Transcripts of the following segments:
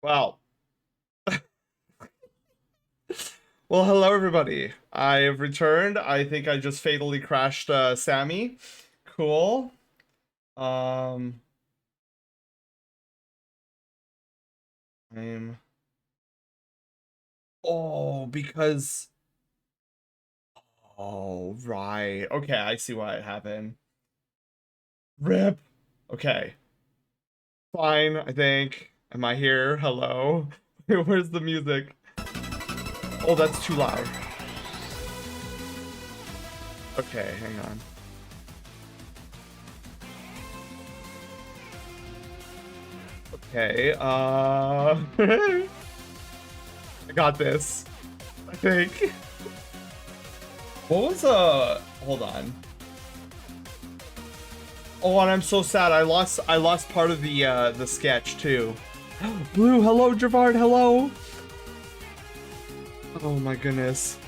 Wow. Well, hello everybody. I have returned. I think I just fatally crashed Sammy. Cool. Um I'm Oh, because oh, right. Okay, I see why it happened. Rip. Okay. Fine, I think. Am I here? Hello. Where's the music? Oh, that's too loud. Okay, hang on. Okay, I got this. I think. What was hold on. Oh, and I'm so sad. I lost part of the sketch too. Blue, hello, Javard, hello. Oh my goodness.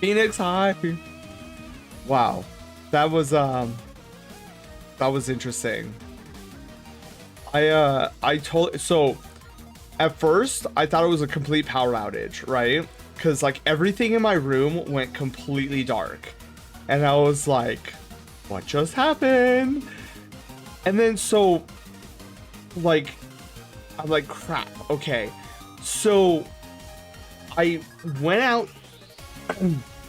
Phoenix, hi. Wow. That was interesting. I told so at first I thought it was a complete power outage, right? Because like everything in my room went completely dark. And I was like, what just happened? And then so like I'm like, crap, okay. So I went out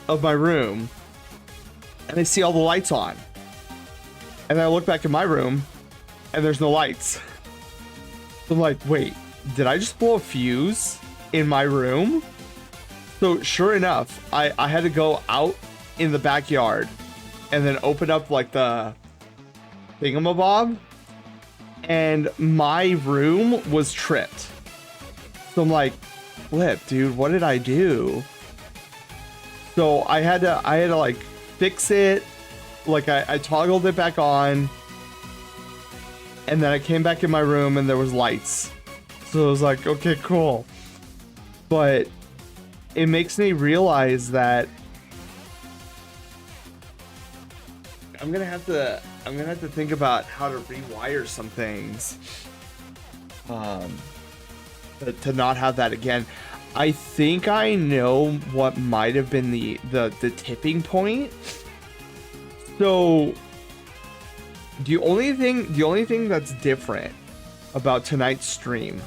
of my room and I see all the lights on. And then I look back in my room and there's no lights. So I'm like, wait, did I just blow a fuse in my room? So sure enough, I had to go out in the backyard and then open up like the thingamabob, and my room was tripped. So I'm like, flip, dude, what did I do? So I had to like fix it. Like I toggled it back on, and then I came back in my room and there was lights. So I was like, okay, cool. But it makes me realize that I'm gonna have to think about how to rewire some things. Um to not have that again. I think I know what might have been the tipping point. So the only thing that's different about tonight's stream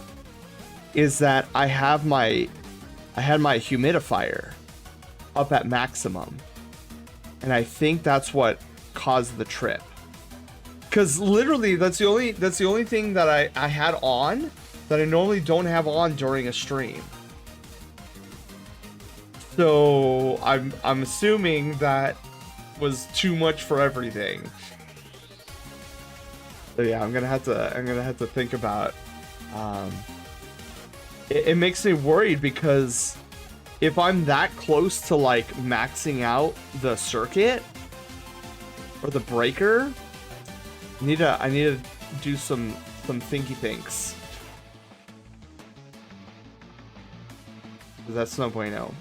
is that I had my humidifier up at maximum. And I think that's what caused the trip. Cause literally that's the only thing that I had on that I normally don't have on during a stream. So I'm assuming that was too much for everything. So yeah, I'm gonna have to think about. It makes me worried because if I'm that close to like maxing out the circuit or the breaker, I need to do some thinky thinks. That's no bueno.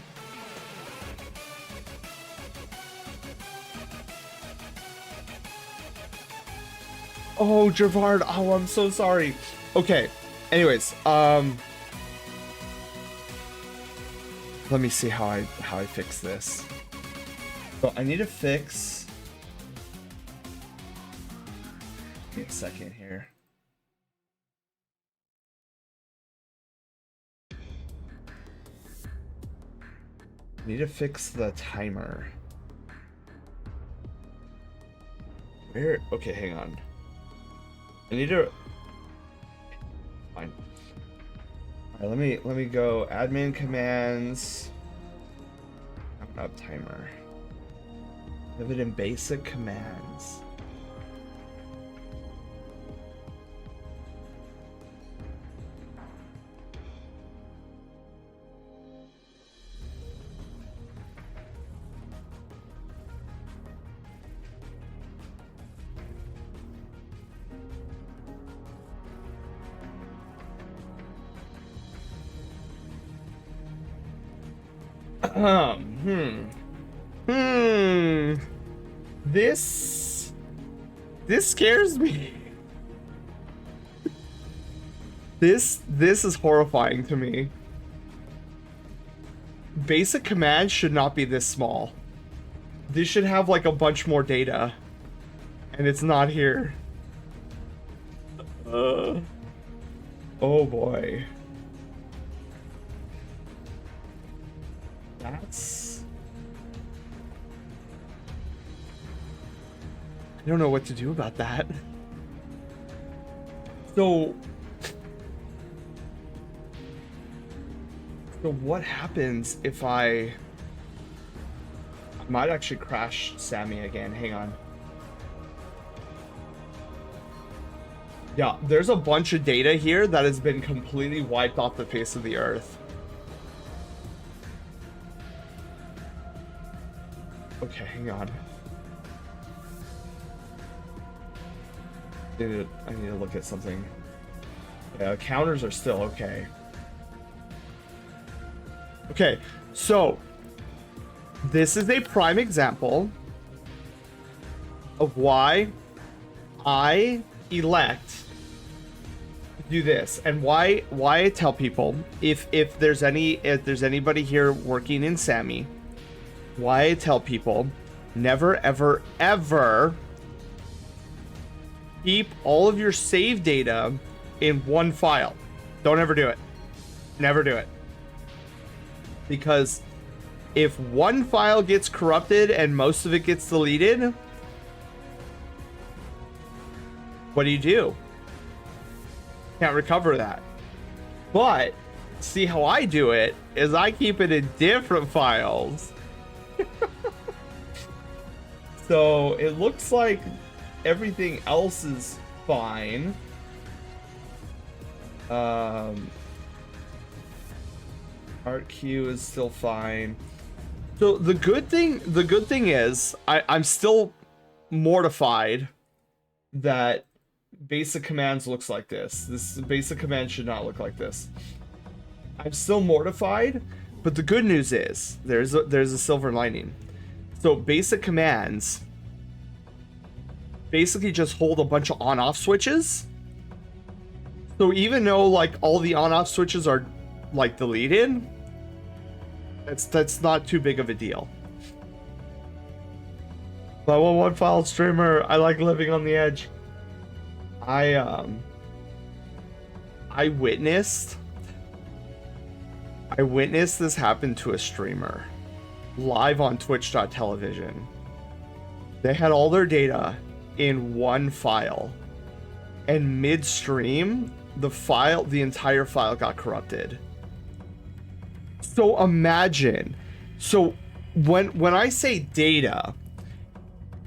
Oh, Javard. Oh, I'm so sorry. Okay. Anyways, let me see how I fix this. So I need to fix. Give me a second here. I need to fix the timer. Where? Okay, hang on. I need to. Fine. All right, let me go. Admin commands. Up timer. Have it in basic commands. Hmm. Hmm. This scares me. This is horrifying to me. Basic commands should not be this small. This should have like a bunch more data. And it's not here. Oh boy. That's... I don't know what to do about that. So what happens if I might actually crash Sammy again. Hang on. Yeah, there's a bunch of data here that has been completely wiped off the face of the earth. Okay, hang on. I need to look at something. Yeah, counters are still okay. Okay, so this is a prime example of why I elect to do this, and why I tell people if there's anybody here working in Sammy, why I tell people never ever ever keep all of your save data in one file. Don't ever do it. Never do it. Because if one file gets corrupted and most of it gets deleted, what do? Can't recover that. But see how I do it is I keep it in different files. So it looks like everything else is fine. Art queue is still fine. So the good thing is I'm still mortified that basic commands looks like this. This basic command should not look like this. I'm still mortified, but the good news is there's a silver lining. So basic commands basically just hold a bunch of on-off switches. So even though like all the on-off switches are like deleted, that's not too big of a deal. But I'm a one-file streamer. I like living on the edge. I witnessed this happen to a streamer live on twitch.tv. They had all their data in one file, and midstream the entire file got corrupted. So imagine, so when I say data,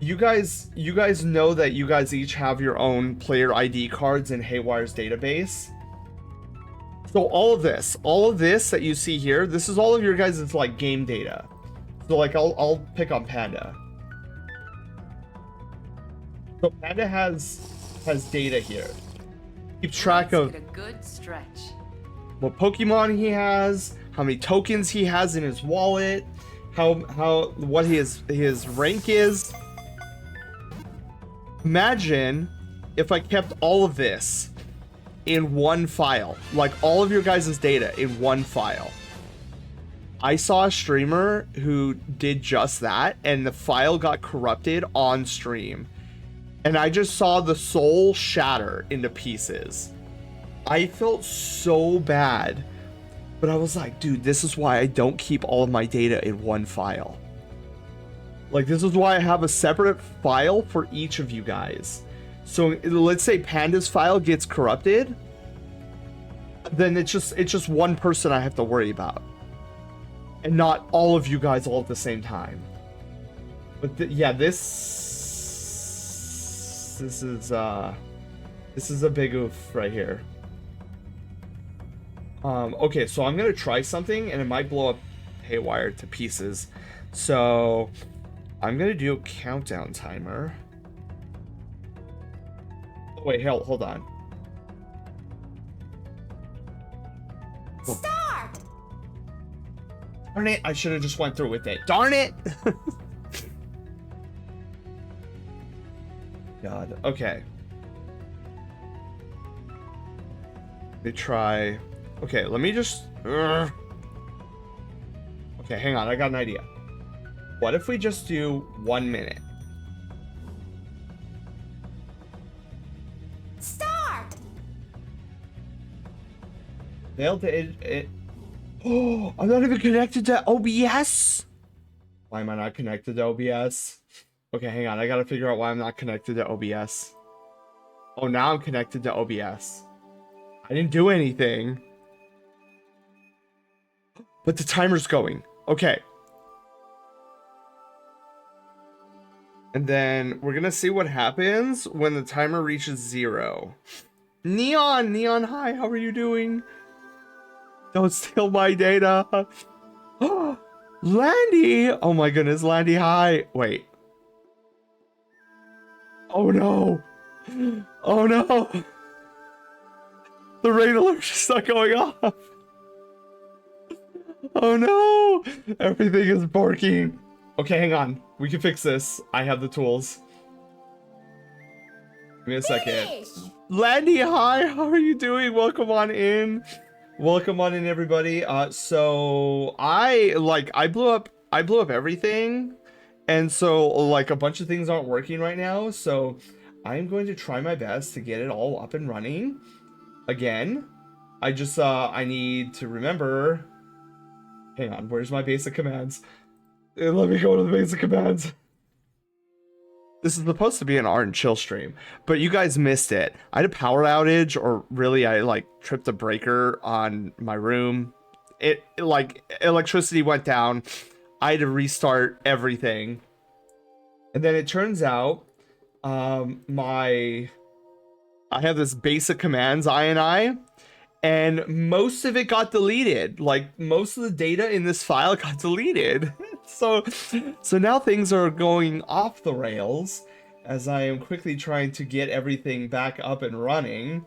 you guys know that you guys each have your own player ID cards in Haywire's database. So all of this that you see here, this is all of your guys' like game data. So like I'll pick on Panda. So Panda has data here. Keeps track of a good stretch. What Pokemon he has, how many tokens he has in his wallet, what his rank is. Imagine if I kept all of this in one file, like all of your guys' data in one file. I saw a streamer who did just that, and the file got corrupted on stream. And I just saw the soul shatter into pieces. I felt so bad, but I was like, dude, this is why I don't keep all of my data in one file. Like, this is why I have a separate file for each of you guys. So let's say Panda's file gets corrupted, then it's just one person I have to worry about, and not all of you guys all at the same time. But yeah, this is a big oof right here. Okay, so I'm gonna try something, and it might blow up Haywire to pieces. So I'm gonna do a countdown timer. Oh, wait, hold on. Start! Darn it, I should have just went through with it. Darn it! God, okay. me try. Okay, let me just. Okay, hang on. I got an idea. What if we just do 1 minute? Start. Failed to it. Oh, I'm not even connected to OBS. Why am I not connected to OBS? Okay, hang on. I gotta figure out why I'm not connected to OBS. Oh, now I'm connected to OBS. I didn't do anything. But the timer's going. Okay. And then we're gonna see what happens when the timer reaches 0. Neon, hi, how are you doing? Don't steal my data. Landy! Oh my goodness, Landy, hi. Wait. Oh no. Oh no. The rain alert's just not going off. Oh no. Everything is barking. Okay, hang on. We can fix this. I have the tools. Give me a second. Landy, hi. How are you doing? Welcome on in. Welcome on in, everybody. So I blew up everything, and so like a bunch of things aren't working right now. So I'm going to try my best to get it all up and running again. I just I need to remember. Hang on. Where's my basic commands? Let me go to the basic commands. This is supposed to be an art and chill stream, but you guys missed it. I had a power outage, or really I like tripped a breaker on my room. It like electricity went down. I had to restart everything. And then it turns out I have this basic commands INI, and most of it got deleted. Like most of the data in this file got deleted. So now things are going off the rails as I am quickly trying to get everything back up and running.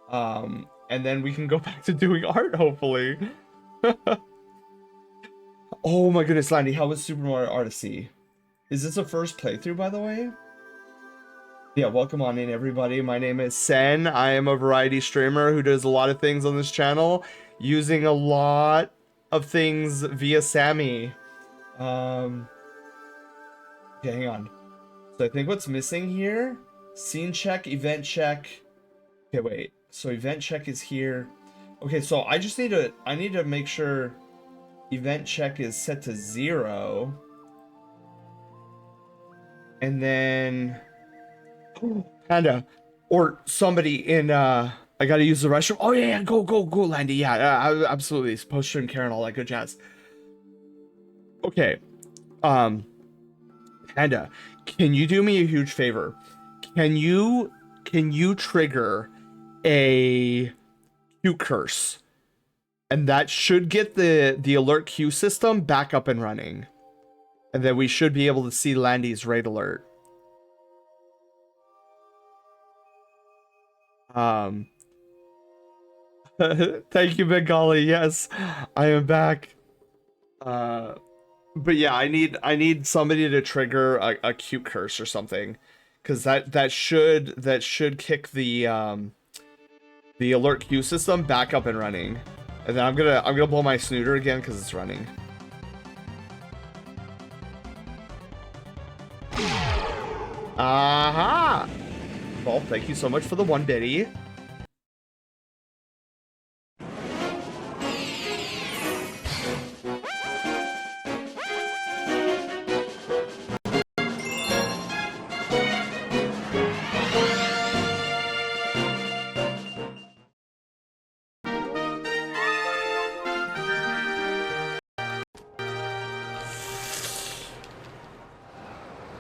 And then we can go back to doing art, hopefully. Oh my goodness, Landy, how was Super Mario Odyssey? Is this a first playthrough, by the way? Yeah, welcome on in, everybody. My name is Sen. I am a variety streamer who does a lot of things on this channel, using a lot of things via Sammy. Okay, hang on. So I think what's missing here, scene check, event check. Okay, wait. So event check is here. Okay, so I need to make sure event check is set to 0. And then Panda or somebody in I gotta use the restroom. Oh yeah, go Landy. Yeah, absolutely. Post stream Karen, all that good jazz. Okay. Panda, can you do me a huge favor? Can you trigger a Q curse? And that should get the alert queue system back up and running. And then we should be able to see Landy's raid alert. Thank you, Bengali. Yes, I am back. But yeah, I need somebody to trigger a cute curse or something, because that should kick the alert queue system back up and running. And then I'm gonna blow my snooter again because it's running. Aha! Well, thank you so much for the 1 biddy.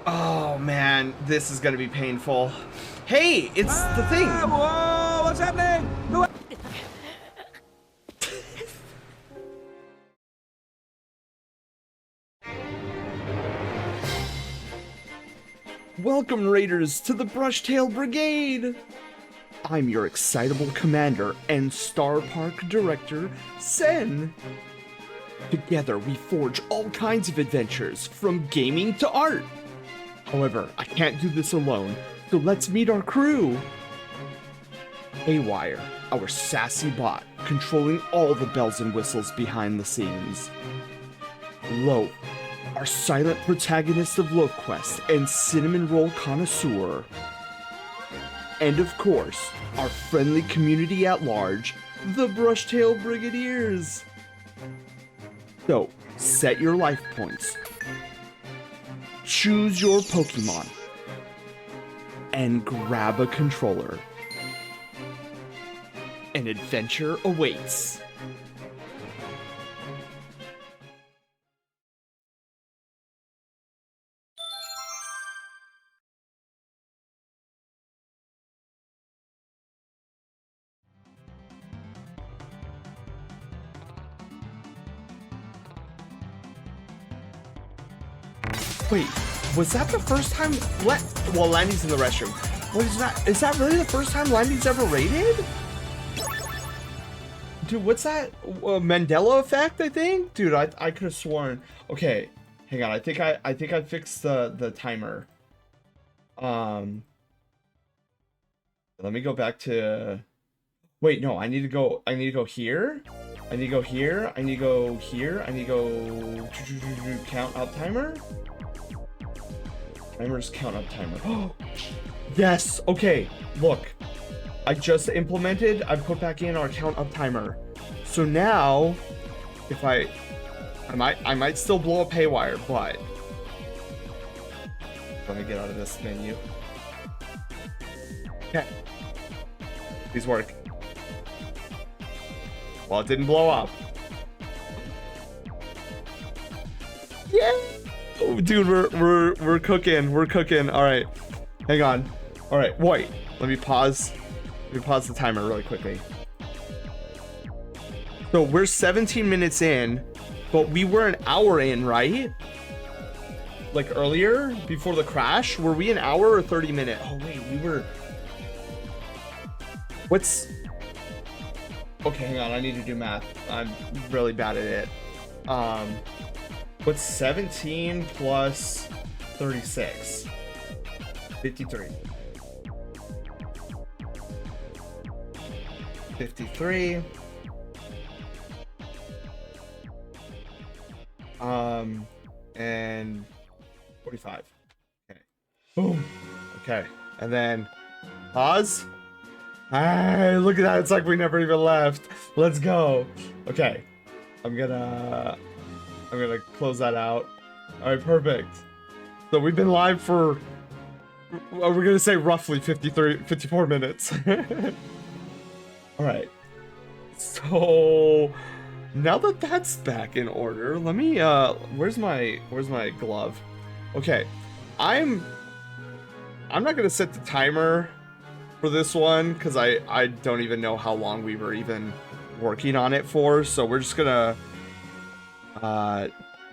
Oh man, this is gonna be painful. Hey, it's the thing. Whoa, what's happening? Welcome, Raiders, to the Brushtail Brigade! I'm your excitable commander and Star Park director, Sen. Together, we forge all kinds of adventures, from gaming to art. However, I can't do this alone, so let's meet our crew. Haywire, our sassy bot, controlling all the bells and whistles behind the scenes. Loaf, our silent protagonist of Loaf Quest and cinnamon roll connoisseur. And of course, our friendly community at large, the Brushtail Brigadiers. So, set your life points, choose your Pokemon, and grab a controller. An adventure awaits. Wait, was that the first time? Well, Landy's in the restroom. What is that? Is that really the first time Landy's ever raided? Dude, what's that? Mandela effect, I think? Dude, I could have sworn. Okay, hang on. I think I fixed the timer. Let me go back to. Wait, no. I need to go here. I need to go here. I need to go here. I need to go count up timer. Timer's count up timer. Oh, yes. Okay. Look, I just implemented. I put back in our count up timer. So now, if I might still blow up Haywire, but let me get out of this menu. Okay. Please work. Well, it didn't blow up. Yeah. Oh, dude, we're cooking. We're cooking. All right. Hang on. All right. Wait. Let me pause the timer really quickly. So we're 17 minutes in, but we were an hour in, right? Like earlier, before the crash, were we an hour or 30 minutes? Oh wait, we were. What's? Okay, hang on. I need to do math. I'm really bad at it. What's 17 plus 36? 53. 53. And 45. Okay. Boom. Okay. And then pause. Hey, look at that. It's like we never even left. Let's go. Okay. I'm gonna close that out. All right, perfect. So we've been live for, we're gonna say roughly 54 minutes. All right. So now that that's back in order, let me where's my glove? Okay. I'm not gonna set the timer for this one because I don't even know how long we were even working on it for, so we're just gonna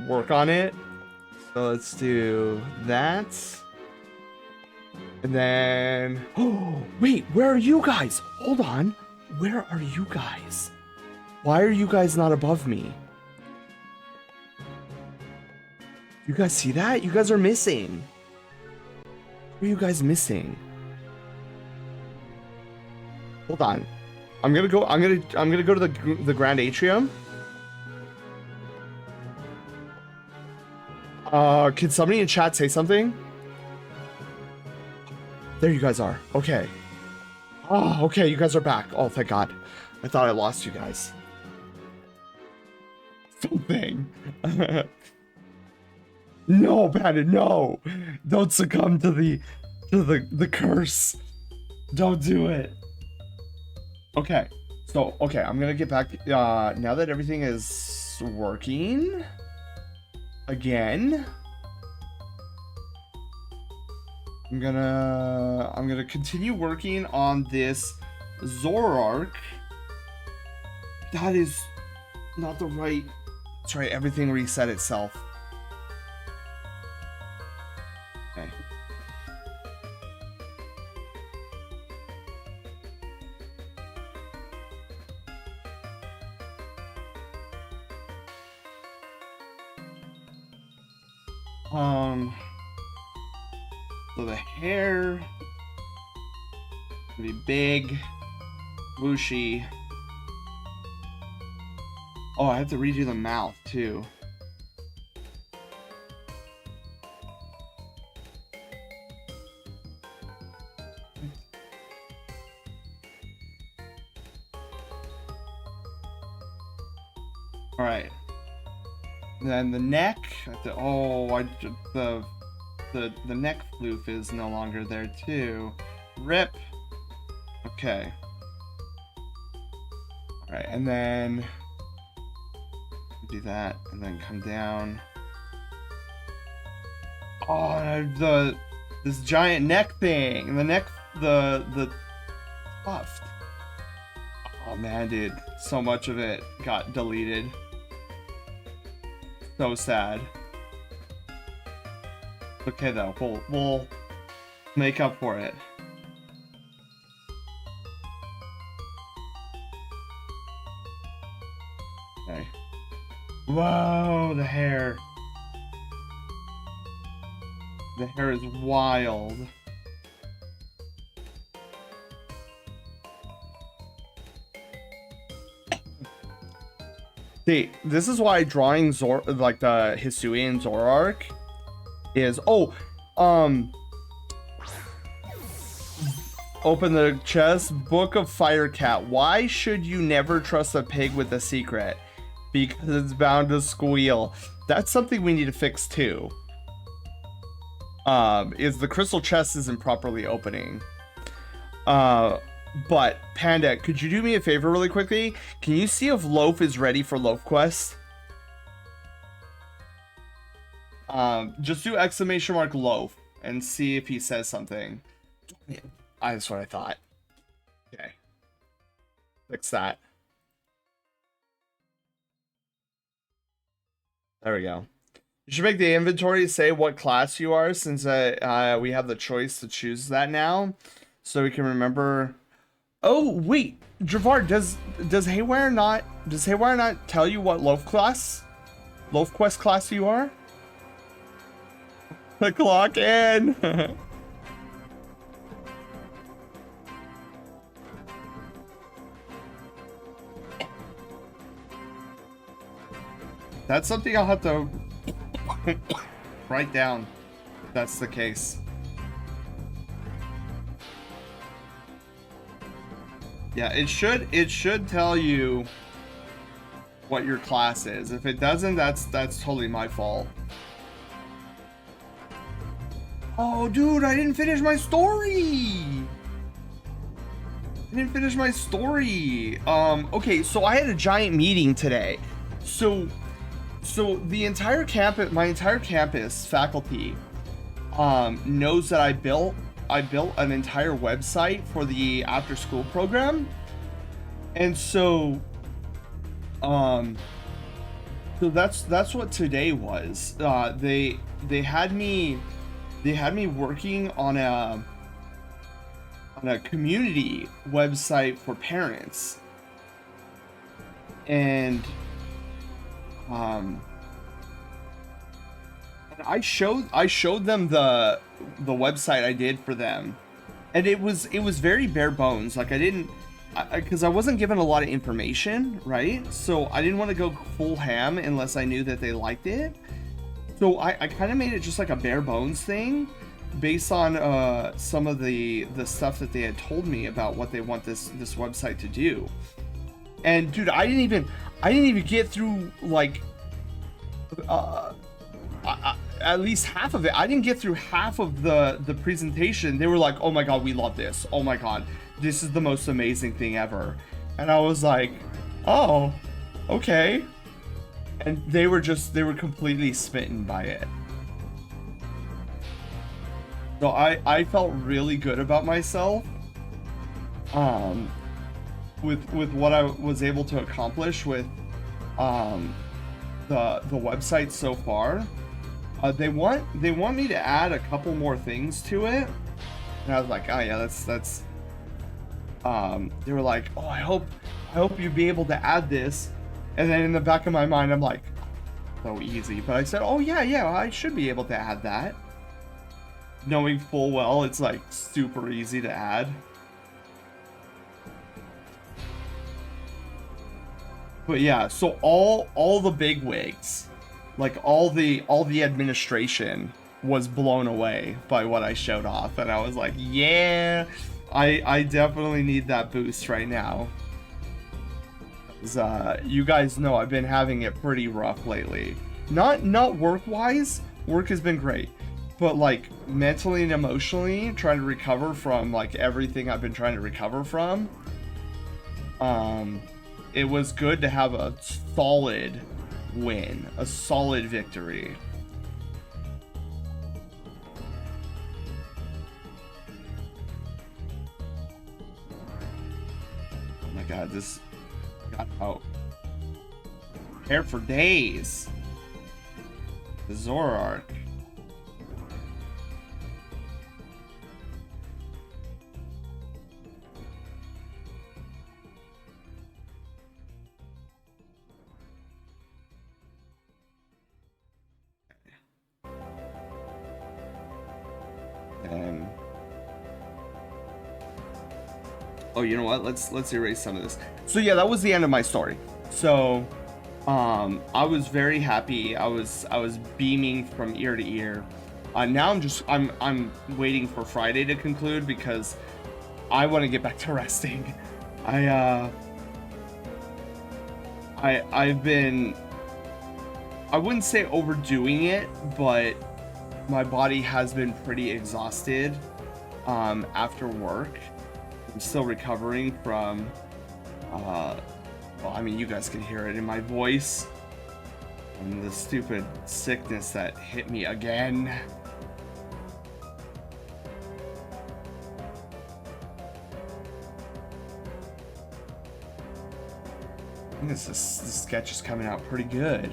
work on it. So let's do that. And then, oh wait, where are you guys? Hold on. Where are you guys? Why are you guys not above me? You guys see that? You guys are missing. What are you guys missing? Hold on. I'm gonna go to the Grand Atrium. Can somebody in chat say something? There you guys are. Okay. Oh, okay, you guys are back. Oh, thank God. I thought I lost you guys. Something. No, Bandit, no. Don't succumb to the curse. Don't do it. Okay. So, okay, I'm gonna get back. Now that everything is working again, I'm gonna continue working on this Zoroark. That is not the right. That's right. Everything reset itself. Okay. So the hair will be big. Whooshy. Oh, I have to redo the mouth too. All right. Then the neck. The neck floof is no longer there too. Rip. Okay. All right, and then do that, and then come down. Oh, this giant neck thing. The tuft. Oh man, dude, so much of it got deleted. So sad. Okay though, we'll make up for it. Okay. Whoa, the hair. The hair is wild. See, this is why drawing like the Hisuian Zoroark is open the chest. Book of Fire Cat. Why should you never trust a pig with a secret? Because it's bound to squeal. That's something we need to fix too. Is the crystal chest isn't properly opening. But Panda, could you do me a favor really quickly? Can you see if Loaf is ready for Loaf Quest? Just do exclamation mark Loaf and see if he says something. That's what I thought. Okay. Fix that. There we go. You should make the inventory say what class you are, since we have the choice to choose that now, so we can remember. Oh wait, Javar, does Haywire not tell you what Loaf Quest class you are? The clock in. That's something I'll have to write down if that's the case. Yeah, it should tell you what your class is. If it doesn't, that's totally my fault. Oh, dude, I didn't finish my story. Okay, so I had a giant meeting today. So the entire campus, my entire campus faculty, knows that I built an entire website for the after school program. And so that's what today was. They had me working on a community website for parents. And I showed them the website I did for them, and it was very bare bones. Like because I wasn't given a lot of information, right? So I didn't want to go full ham unless I knew that they liked it. So I kind of made it just like a bare bones thing, based on some of the stuff that they had told me about what they want this website to do. And dude, I didn't even get through like at least half of it. I didn't get through half of the presentation. They were like, "Oh my god, we love this. Oh my god, this is the most amazing thing ever." And I was like, "Oh, okay." And they were completely smitten by it. So I felt really good about myself. With what I was able to accomplish with the website so far. They want me to add a couple more things to it, and I was like, oh yeah, that's they were like, oh, I hope you'd be able to add this. And then in the back of my mind, I'm like, so easy. But I said, oh yeah, I should be able to add that, knowing full well it's like super easy to add. But yeah, so all the big wigs, like all the administration was blown away by what I showed off, and I was like, yeah, I definitely need that boost right now. 'Cause, you guys know I've been having it pretty rough lately. Not work-wise, work has been great, but like mentally and emotionally, trying to recover from like everything I've been trying to recover from. It was good to have a solid win, a solid victory. Oh my god, this got out. Prepare for days. The Zoroark. Oh, you know what? Let's erase some of this. So yeah, that was the end of my story. So, I was very happy. I was beaming from ear to ear. Now I'm waiting for Friday to conclude because I want to get back to resting. I've been, I wouldn't say overdoing it, but my body has been pretty exhausted after work. I'm still recovering from well, I mean, you guys can hear it in my voice, and the stupid sickness that hit me again. I think this sketch is coming out pretty good.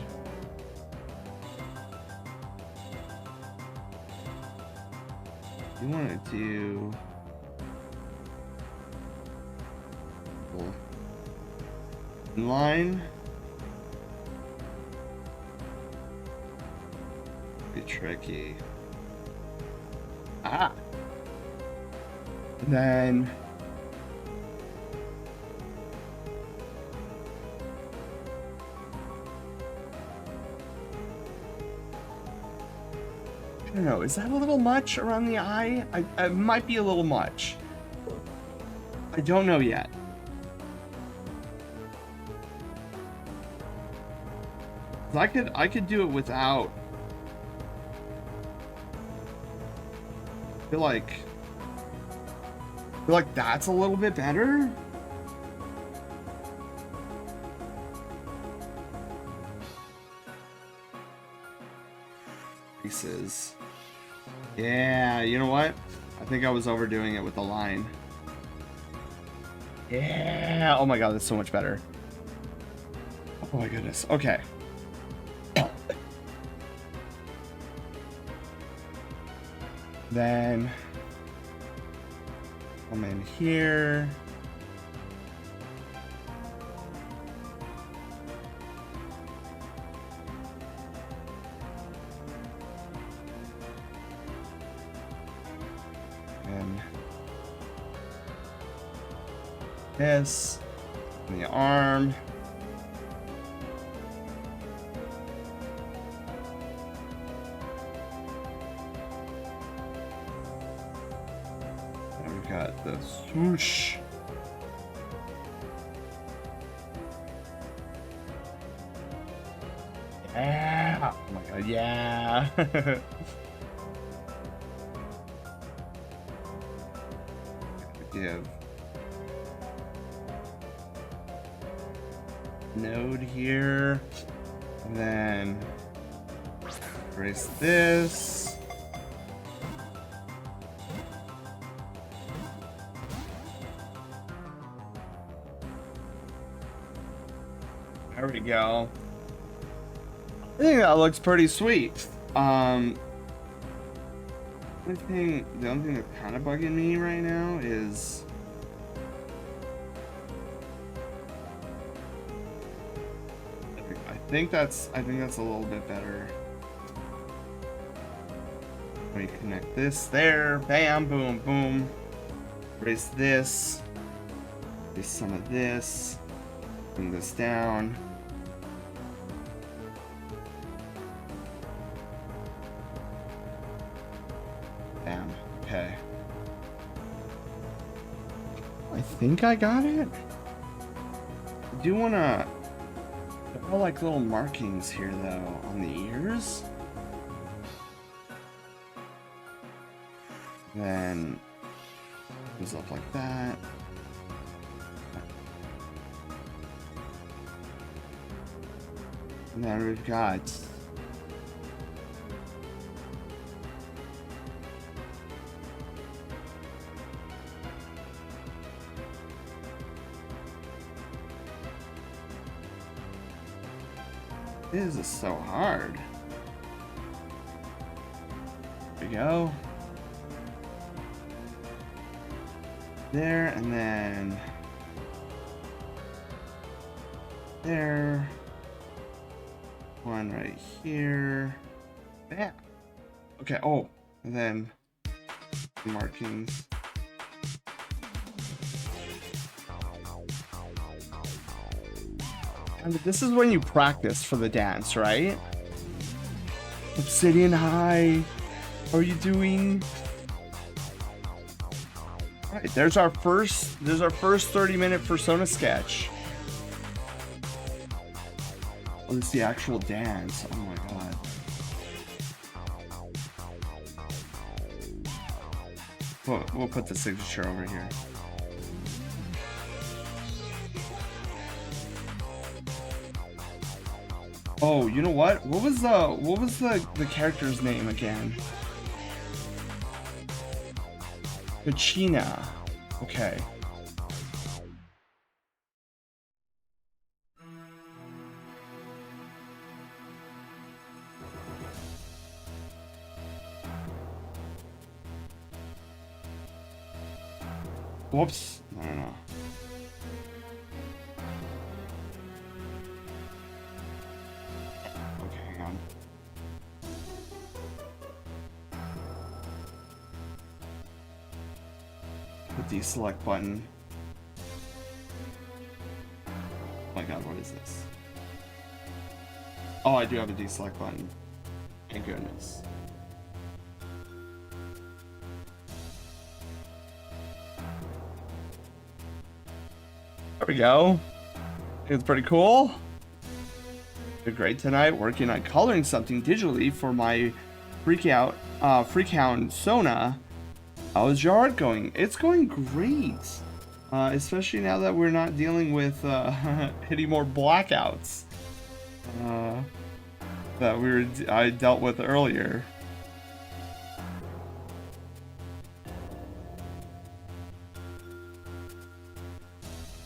You want to do line? Be tricky. Ah. And then I don't know, is that a little much around the eye? It might be a little much. I don't know yet. I could do it without. I feel like that's a little bit better. Pieces. Yeah, you know what? I think I was overdoing it with the line. Yeah. Oh my god, that's so much better. Oh my goodness. Okay. Then come in here. And this on the arm. Got the swoosh. Yeah. Oh my god, yeah. Give node here. And then erase this. There we go. I think that looks pretty sweet. The only thing that's kind of bugging me right now is I think that's a little bit better. Let me connect this there. Bam, boom, boom. Erase this. Erase some of this. Bring this down. Damn. Okay. I think I got it. I do wanna. There are like little markings here though on the ears. Then goes up like that. And then we've got this is so hard. There we go. There, and then there. One right here. Bam. Okay, oh, and then markings. And this is when you practice for the dance, right? Obsidian, hi. How are you doing? All right, there's our first 30-minute persona sketch. Oh, this is the actual dance. Oh my god. We'll put the signature over here. Oh, you know what? What was the character's name again? Pachina. Okay. Whoops. No. Okay, hang on. Hit the select button. Oh my god, what is this? Oh, I do have a deselect button. Thank goodness. There we go. It's pretty cool. Did great tonight working on coloring something digitally for my Freakhound Sona. How's your art going? It's going great. Especially now that we're not dealing with hitting more blackouts that I dealt with earlier.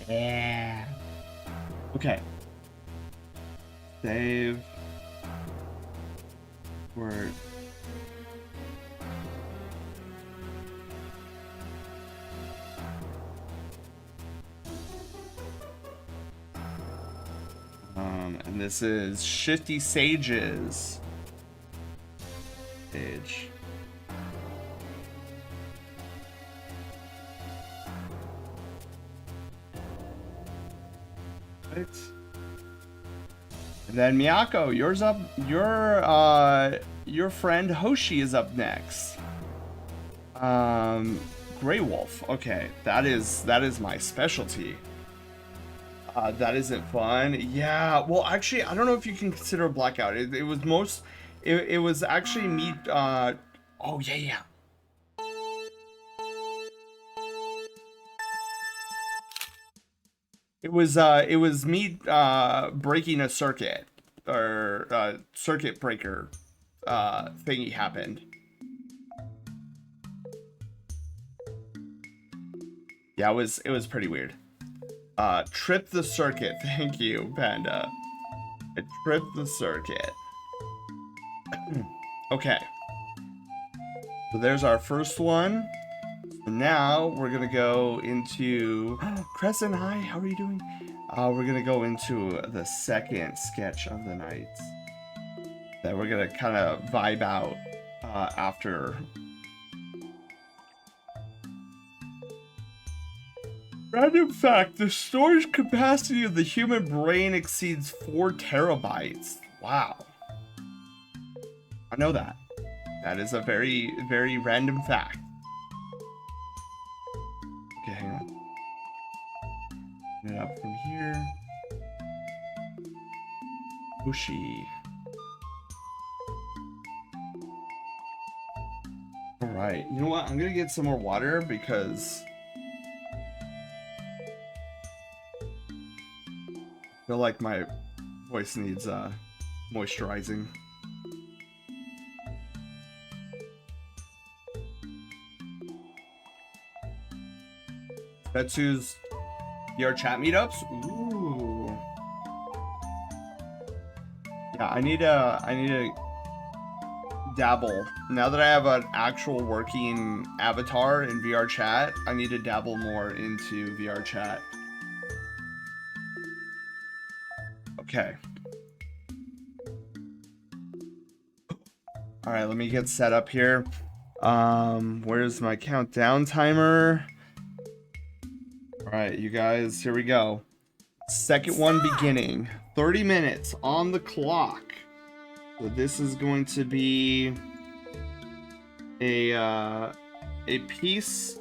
Yeah. Okay. Save. Word. And this is Shifty Sages. Sage. Right. And then Miyako, yours up. Your friend Hoshi is up next. Grey Wolf. Okay, that is my specialty. That isn't fun. Yeah. Well, actually, I don't know if you can consider a blackout. It was actually me. Oh yeah. It was me breaking a circuit or circuit breaker thingy happened. Yeah, it was pretty weird. Trip the circuit. Thank you, Panda. I tripped the circuit. Okay. So there's our first one. So now we're gonna go into Crescent. Hi, how are you doing? We're gonna go into the second sketch of the night. That we're gonna kind of vibe out after. Random fact, the storage capacity of the human brain exceeds 4 terabytes. Wow. I know that. That is a very, very random fact. Okay, hang on. Get it up from here. Bushy. Alright, you know what? I'm gonna get some more water because I feel like my voice needs moisturizing. pt.2's VR chat meetups. Ooh. Yeah, I need to dabble. Now that I have an actual working avatar in VR chat, I need to dabble more into VR chat. Okay. All right, let me get set up here. Where's my countdown timer? All right, you guys, here we go. Second one beginning. 30 minutes on the clock. So this is going to be a piece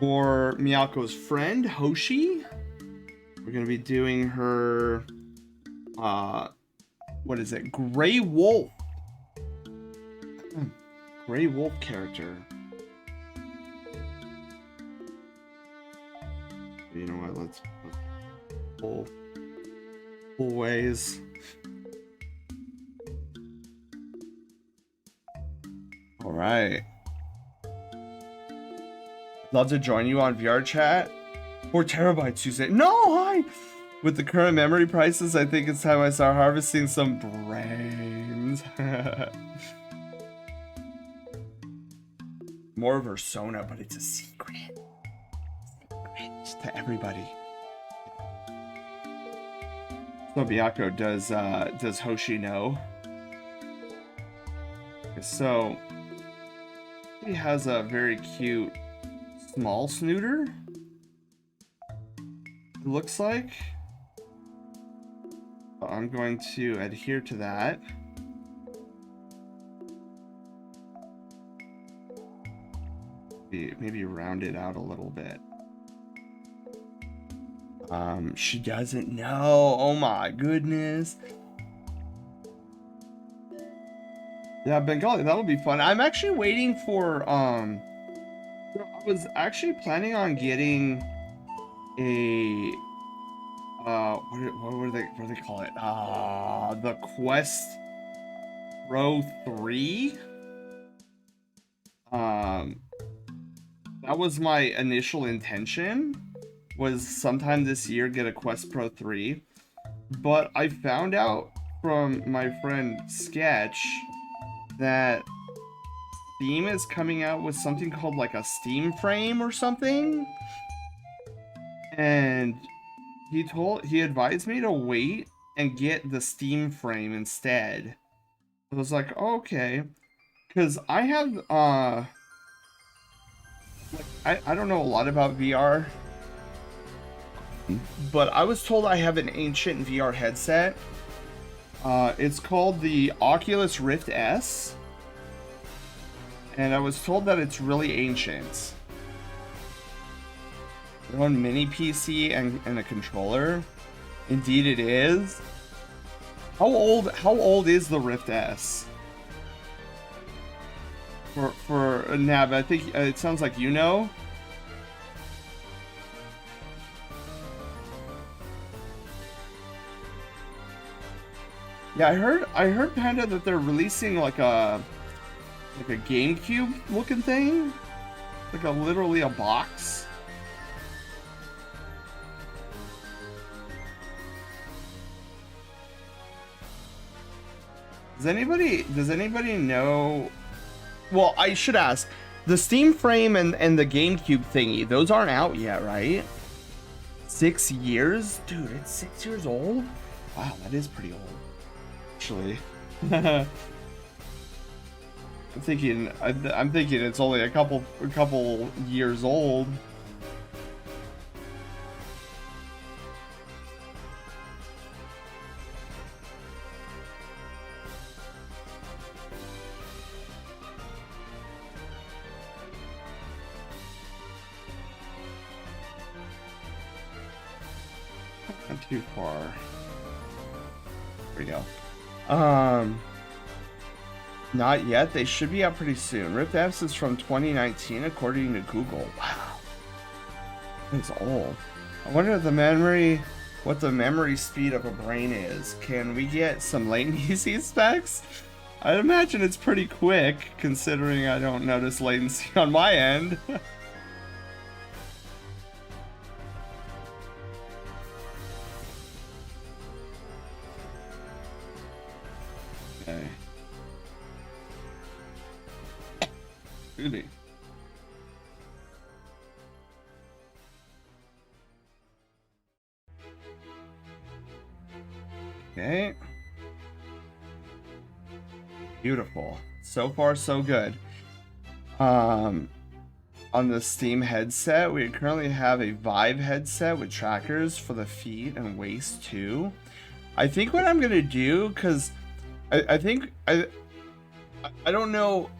for Miyako's friend, Hoshi. We're going to be doing her, what is it? Gray Wolf. Gray Wolf character. You know what? Let's pull ways. All right. Love to join you on VR chat. 4 terabytes, you say? No, hi. With the current memory prices, I think it's time I start harvesting some brains. More of Persona, but it's a secret. To everybody. So Miyako, does Hoshi know? Okay, so he has a very cute small snooter. It looks like. I'm going to adhere to that. Maybe round it out a little bit. She doesn't know. Oh my goodness. Yeah, Bengali, that'll be fun. I'm actually waiting for, I was actually planning on getting a, what do they call it? The Quest Pro 3. That was my initial intention. Was sometime this year get a Quest Pro 3, but I found out from my friend Sketch that Steam is coming out with something called like a Steam frame or something, and he advised me to wait and get the Steam frame instead. I was like, oh, okay, because I have I don't know a lot about VR. But I was told I have an ancient VR headset. It's called the Oculus Rift S. And I was told that it's really ancient. Their own mini PC and a controller. Indeed it is. How old is the Rift S? For Nab, I think it sounds like you know. Yeah, I heard Panda that they're releasing like a GameCube looking thing, like literally a box. Does anybody know? Well, I should ask. The Steam frame and the GameCube thingy, those aren't out yet, right? 6 years? Dude, it's 6 years old? Wow, that is pretty old. Actually. I'm thinking it's only a couple years old. Not too far. There we go. Not yet. They should be out pretty soon. Rift S is from 2019, according to Google. Wow. It's old. I wonder what the memory speed of a brain is. Can we get some latency specs? I'd imagine it's pretty quick, considering I don't notice latency on my end. Okay. Really? Okay. Beautiful. So far, so good. On the Steam headset, we currently have a Vive headset with trackers for the feet and waist too. I think what I'm gonna do, because I don't know,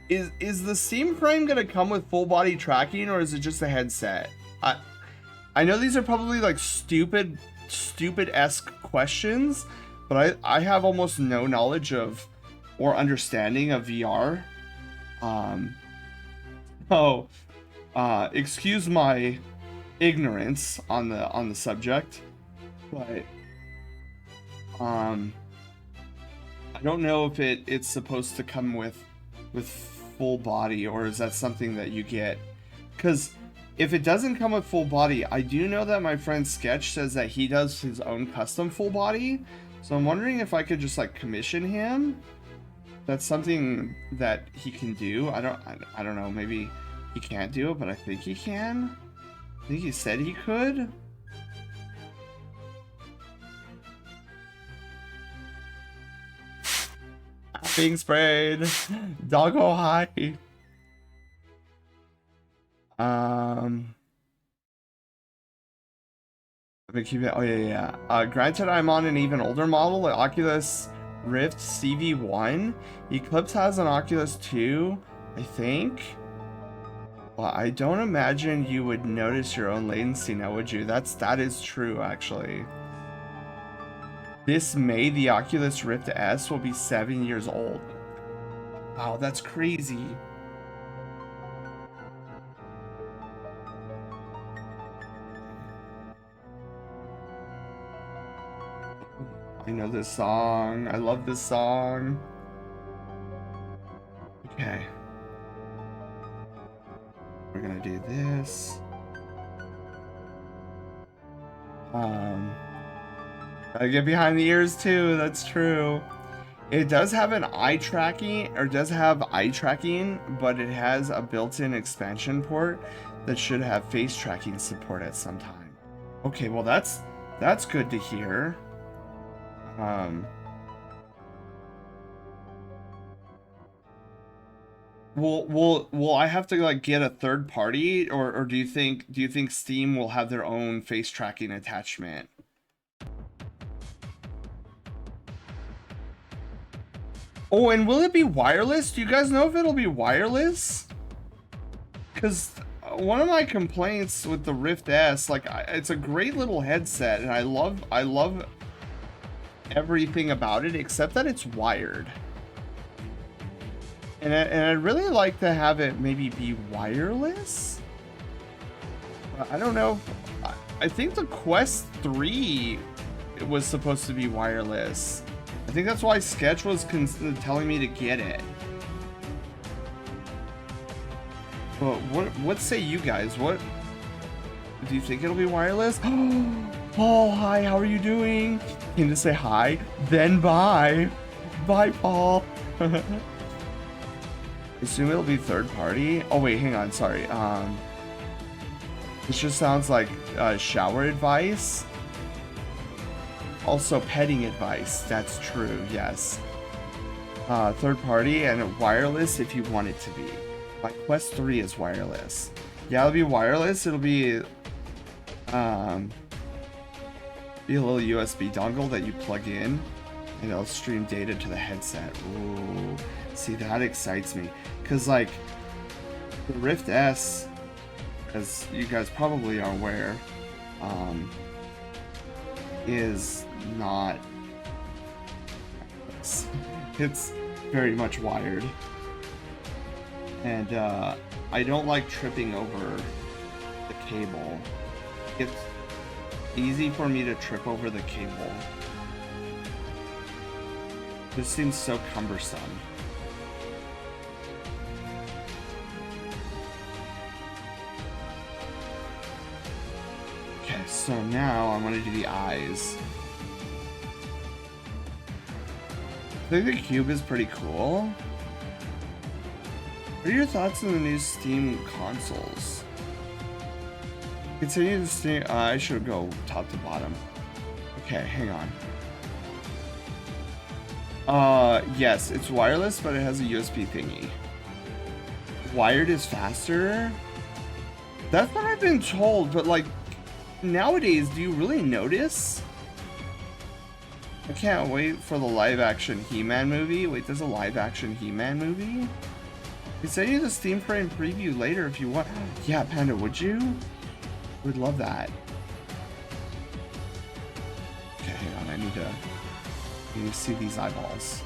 is the Steam frame gonna come with full body tracking, or is it just a headset? I know these are probably like stupid-esque questions, but I have almost no knowledge of or understanding of VR. Excuse my ignorance on the subject, but I don't know if it's supposed to come with full body, or is that something that you get? Because if it doesn't come with full body, I do know that my friend Sketch says that he does his own custom full body, so I'm wondering if I could just like commission him. That's something that he can do. I don't know, maybe he can't do it, but I think he can. I think he said he could. Being sprayed. Doggo high. Let me keep it. Oh yeah. Granted, I'm on an even older model, the Oculus Rift CV1. Eclipse has an Oculus 2, I think. Well, I don't imagine you would notice your own latency now, would you? That is true, actually. This May, the Oculus Rift S will be 7 years old. Wow, that's crazy. I know this song. I love this song. Okay. We're gonna do this. Gotta get behind the ears too, that's true. It does have an eye tracking, or does have eye tracking, but it has a built-in expansion port that should have face tracking support at some time. Okay, well that's good to hear. Will I have to like get a third party, or do you think Steam will have their own face tracking attachment? Oh, and will it be wireless? Do you guys know if it'll be wireless? Because one of my complaints with the Rift S, like, it's a great little headset, and I love everything about it except that it's wired. And I'd really like to have it maybe be wireless. I don't know. I think the Quest 3 was supposed to be wireless. I think that's why Sketch was telling me to get it. But what say you guys? What do you think it'll be wireless? Paul, hi, how are you doing? Came to say hi, then bye. Bye, Paul. I assume it'll be third party. Oh wait, hang on, sorry. This just sounds like shower advice. Also petting advice. That's true, yes. Third party and wireless if you want it to be. My Quest 3 is wireless. Yeah, it'll be wireless. It'll be a little USB dongle that you plug in, and it'll stream data to the headset. Ooh, see, that excites me, because like the Rift S, as you guys probably are aware, is not. It's very much wired. And I don't like tripping over the cable. It's easy for me to trip over the cable. This seems so cumbersome. Okay, so now I want to do the eyes. I think the cube is pretty cool. What are your thoughts on the new Steam consoles? Continue to Steam. I should go top to bottom. Okay, hang on. Yes, it's wireless, but it has a USB thingy. Wired is faster? That's what I've been told, but like, nowadays, do you really notice? I can't wait for the live-action He-Man movie. Wait, there's a live-action He-Man movie? They send you the Steam Frame preview later if you want. Yeah, Panda, would you? Would love that. Okay, hang on. I need to see these eyeballs.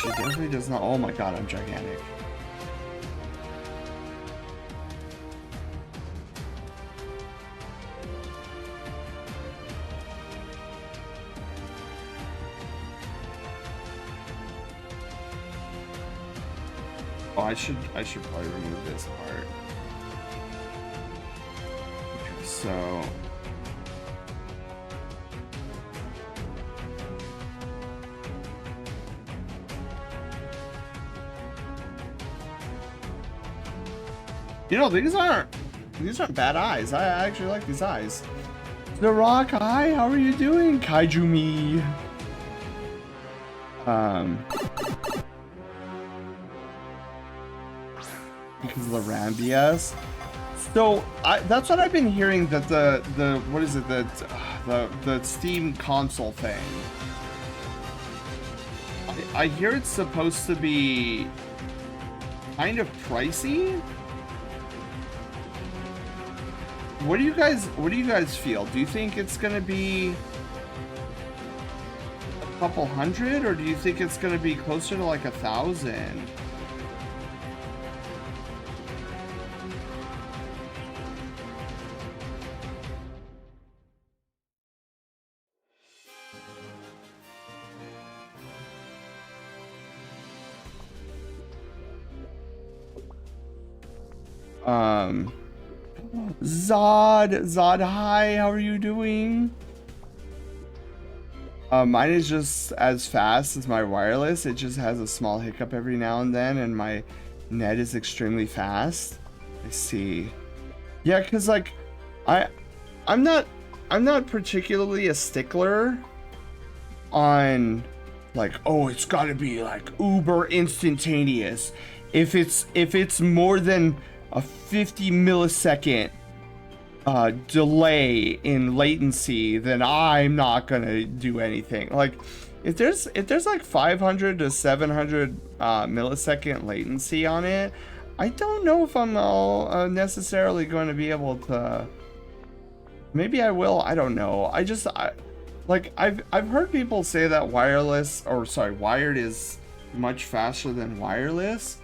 She definitely does not. Oh my god, I'm gigantic. Oh, I should probably remove this part. Okay, so you know, these aren't bad eyes. I actually like these eyes. The Rock, hi, how are you doing? Kaiju me. Because of the RAM BS. So that's what I've been hearing, that the what is it, the Steam console thing. I hear it's supposed to be kind of pricey. What do you guys feel? Do you think it's gonna be a couple hundred, or do you think it's gonna be closer to like 1,000? Zod, hi, how are you doing? Mine is just as fast as my wireless. It just has a small hiccup every now and then, and my net is extremely fast. I see. Yeah, cause like, I'm not particularly a stickler on like, oh, it's gotta be like uber instantaneous. If it's more than a 50 millisecond delay in latency, then I'm not gonna do anything. Like, if there's like 500 to 700 millisecond latency on it, I don't know if I'm necessarily going to be able to. Maybe I will. I don't know. I've heard people say that wired is much faster than wireless,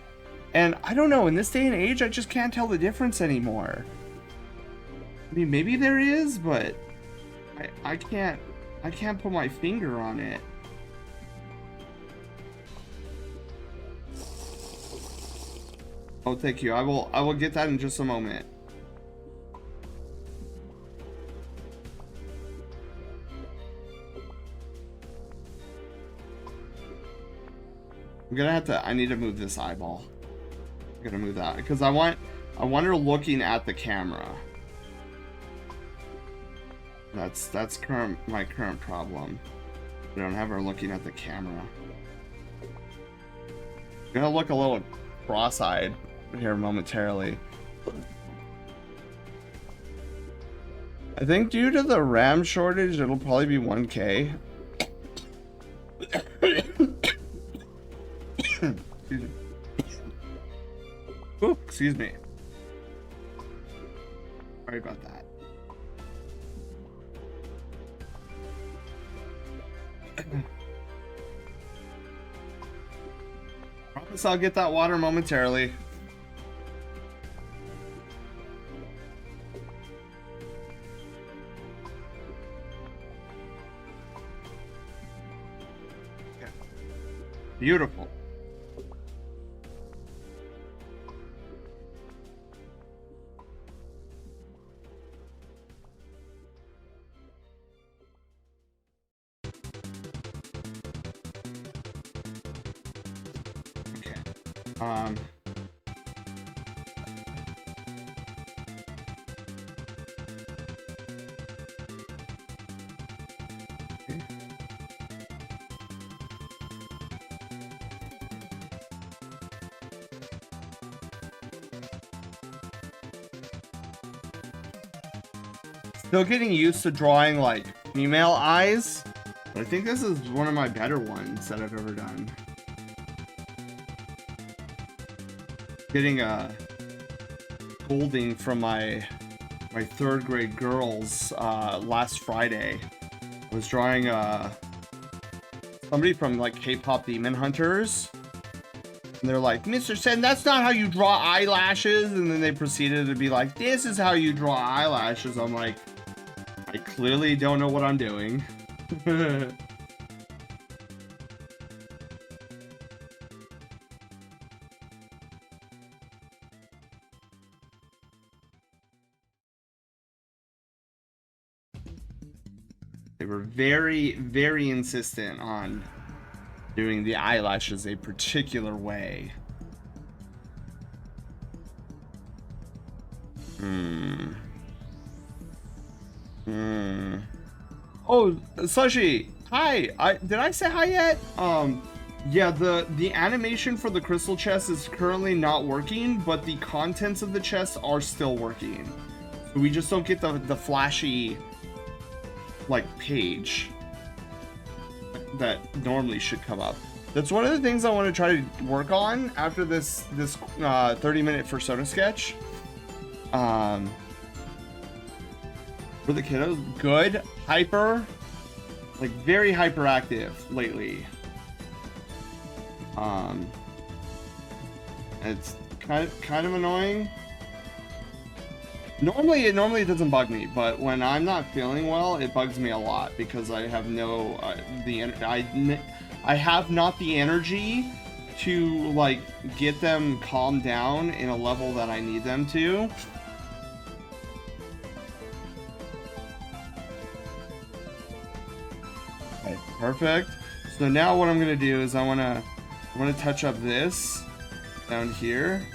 and I don't know. In this day and age, I just can't tell the difference anymore. I mean, maybe there is, but I can't put my finger on it. Oh, thank you. I will get that in just a moment. I need to move this eyeball. I'm gonna move that because I want her looking at the camera. That's my current problem. I don't have her looking at the camera. I'm gonna look a little cross-eyed here momentarily. I think due to the RAM shortage, it'll probably be 1K. Excuse me. Ooh, excuse me. Sorry about that. Promise I'll get that water momentarily. Okay. Beautiful. Okay. Still getting used to drawing like female eyes, but I think this is one of my better ones that I've ever done. Getting a scolding from my third grade girls last Friday. I was drawing somebody from like K-pop Demon Hunters, and they're like, "Mr. Sen, that's not how you draw eyelashes." And then they proceeded to be like, "This is how you draw eyelashes." I'm like, I clearly don't know what I'm doing. They were very, very insistent on doing the eyelashes a particular way. Oh, Sashi, hi. Did I say hi yet? Yeah, the animation for the crystal chest is currently not working, but the contents of the chest are still working. So we just don't get the flashy like page that normally should come up. That's one of the things I want to try to work on after this 30-minute Persona sketch. For the kiddos, good, hyper, like very hyperactive lately. It's kind of annoying. Normally it doesn't bug me, but when I'm not feeling well, it bugs me a lot because I have no I have not the energy to like get them calmed down in a level that I need them to. Okay, perfect. So now what I'm gonna do is I wanna touch up this down here,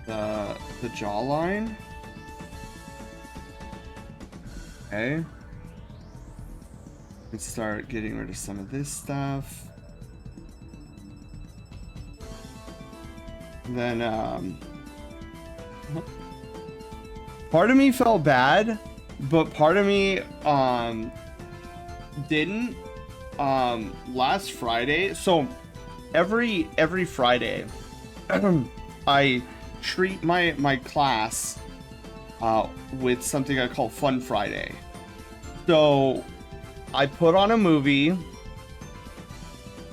the jawline. Okay. Let's start getting rid of some of this stuff. And then part of me felt bad, but part of me didn't. Last Friday, so every Friday I treat my class with something I call Fun Friday. So I put on a movie.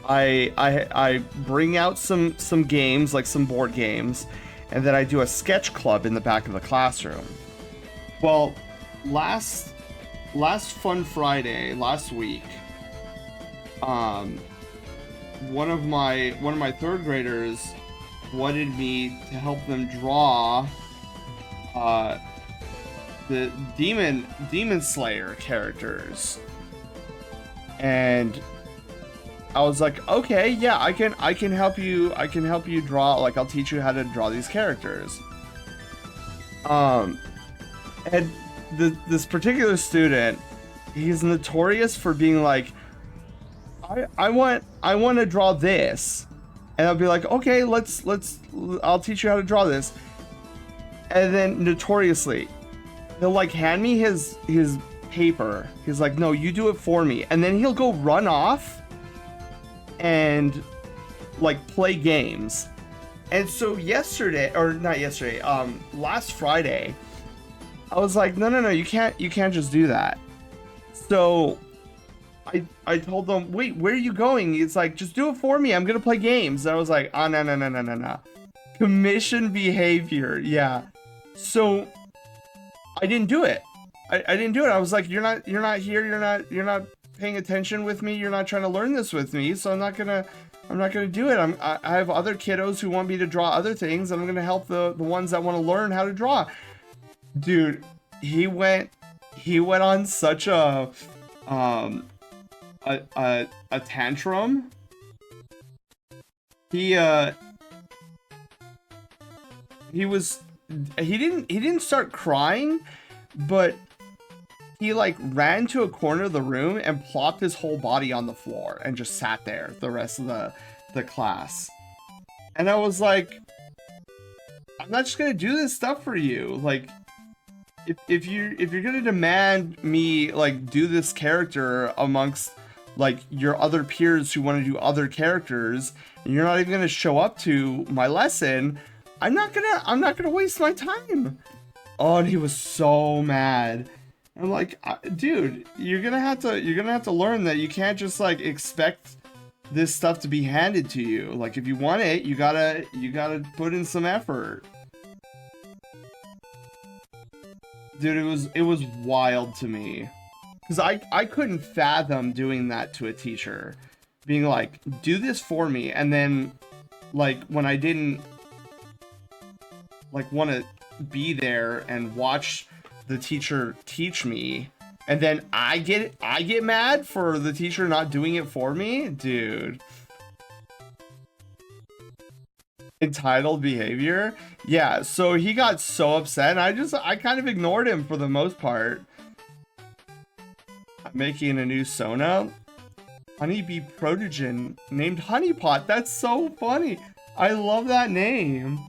I bring out some games, like some board games, and then I do a sketch club in the back of the classroom. Well, last Fun Friday, last week, one of my third graders wanted me to help them draw the Demon Slayer characters, and I was like, okay, yeah, I can help you draw, like I'll teach you how to draw these characters. And this particular student, he's notorious for being like, I want to draw this, and I'll be like, okay, I'll teach you how to draw this. And then notoriously, he'll like hand me his paper. He's like, no, you do it for me. And then he'll go run off and like play games. And so last Friday, I was like, no, you can't just do that. So I told them, wait, where are you going? It's like, just do it for me. I'm gonna play games. And I was like, oh, no. Commission behavior, yeah. So I didn't do it. I didn't do it. I was like, you're not here. You're not paying attention with me. You're not trying to learn this with me. So I'm not gonna do it. I have other kiddos who want me to draw other things, and I'm gonna help the ones that want to learn how to draw. Dude, he went on such a tantrum. He didn't start crying, but he like ran to a corner of the room and plopped his whole body on the floor and just sat there the rest of the class. And I was like, I'm not just gonna do this stuff for you. Like, if you're gonna demand me like do this character amongst like your other peers who want to do other characters, and you're not even gonna show up to my lesson, I'm not gonna waste my time. Oh, and he was so mad. I'm like, dude, you're gonna have to learn that you can't just like expect this stuff to be handed to you. Like, if you want it, you gotta put in some effort. Dude, it was wild to me, because I couldn't fathom doing that to a teacher, being like, do this for me, and then like when I didn't like want to be there and watch the teacher teach me, and then I get mad for the teacher not doing it for me. Dude, entitled behavior. Yeah, so he got so upset, and I kind of ignored him for the most part. I'm making a new Sona, honeybee protogen named Honeypot. That's so funny. I love that name.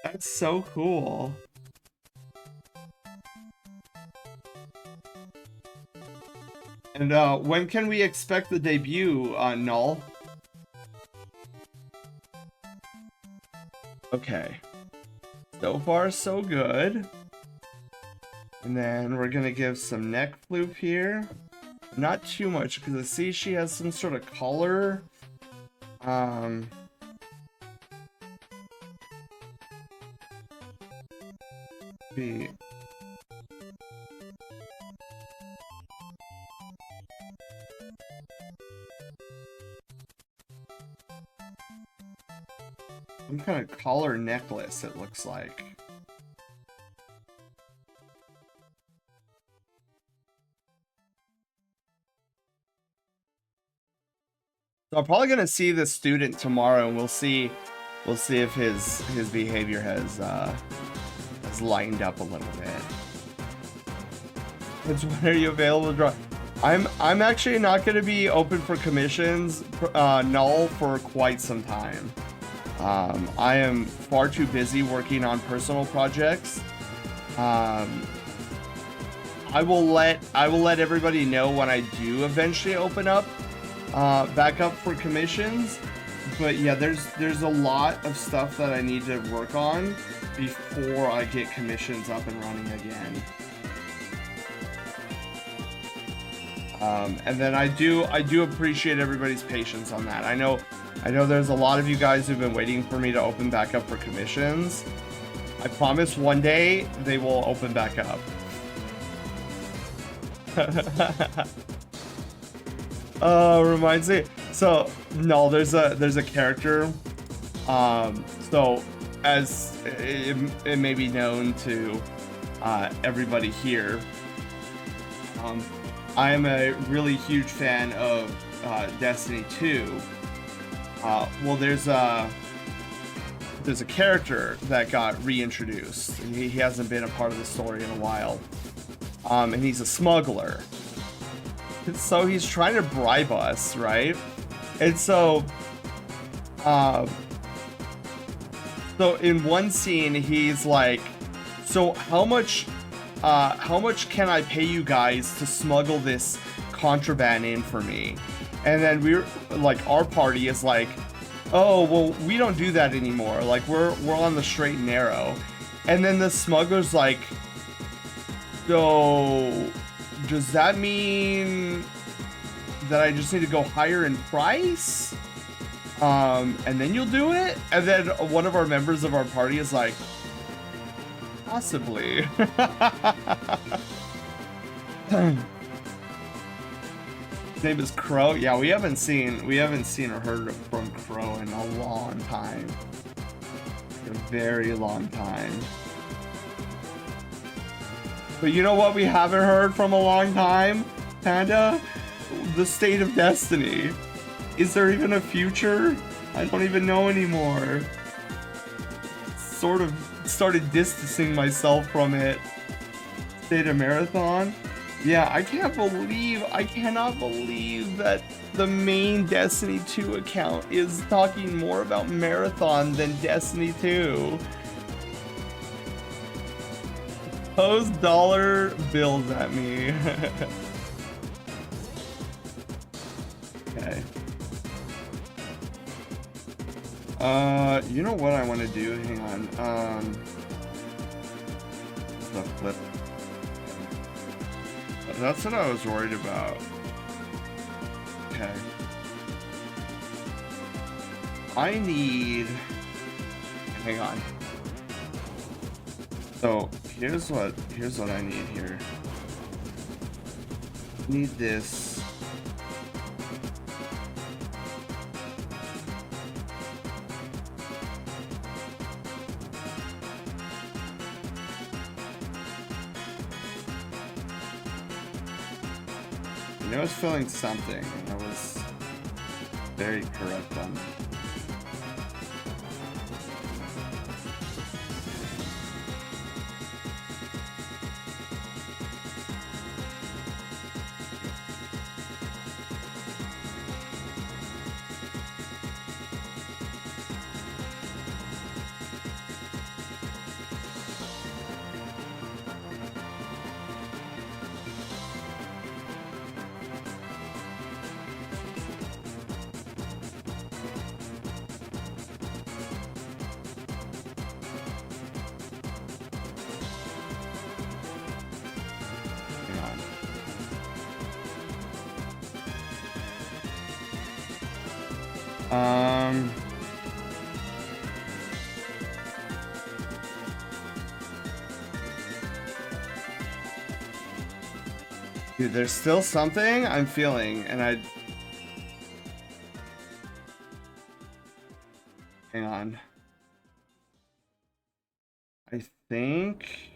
That's so cool. And when can we expect the debut, Null? Okay. So far, so good. And then we're gonna give some neck floop here. Not too much, because I see she has some sort of color. Be. Some kind of collar necklace, it looks like. So I'm probably gonna see the student tomorrow, and we'll see if his behavior has lined up a little bit. It's when are you available to draw? I'm actually not gonna be open for commissions, Null, for quite some time. I am far too busy working on personal projects. I will let everybody know when I do eventually open up back up for commissions. But yeah, there's a lot of stuff that I need to work on before I get commissions up and running again. And then I do appreciate everybody's patience on that. I know there's a lot of you guys who've been waiting for me to open back up for commissions. I promise one day they will open back up. Reminds me. So no, there's a character. So as it may be known to everybody here, I am a really huge fan of Destiny 2. Well, there's a character that got reintroduced. He hasn't been a part of the story in a while, and he's a smuggler. So he's trying to bribe us, right? And so in one scene, he's like, "So how much can I pay you guys to smuggle this contraband in for me?" And then we're like, our party is like, "Oh, well, we don't do that anymore. Like, we're on the straight and narrow." And then the smuggler's like, so does that mean that I just need to go higher in price? And then you'll do it? And then one of our members of our party is like, possibly. His name is Crow. Yeah, we haven't seen or heard from Crow in a long time. A very long time. But you know what we haven't heard from a long time, Panda? The state of Destiny. Is there even a future? I don't even know anymore. Sort of started distancing myself from it. State of Marathon? Yeah, I cannot believe that the main Destiny 2 account is talking more about Marathon than Destiny 2. Post dollar bills at me. Okay. You know what I want to do? Hang on. The flip. That's what I was worried about. Okay. I need... Hang on. So, here's what I need here. I need this. I was feeling something, and I was very correct on that. Dude, there's still something I'm feeling, and hang on. I think...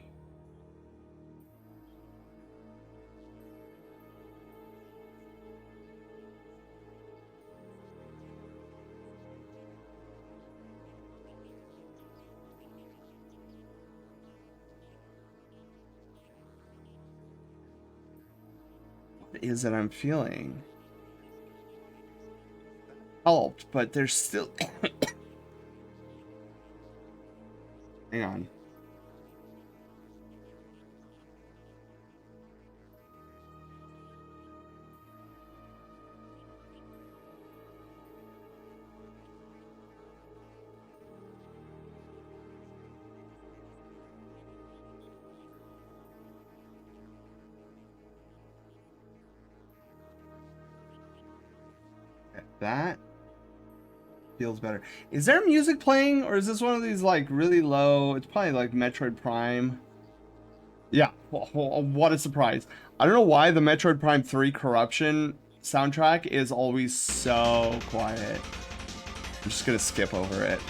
is that I'm feeling helped, but there's still hang on. That feels better. Is there music playing, or is this one of these like really low? It's probably like Metroid Prime. Yeah, what a surprise. I don't know why the Metroid Prime 3 Corruption soundtrack is always so quiet. I'm just gonna skip over it.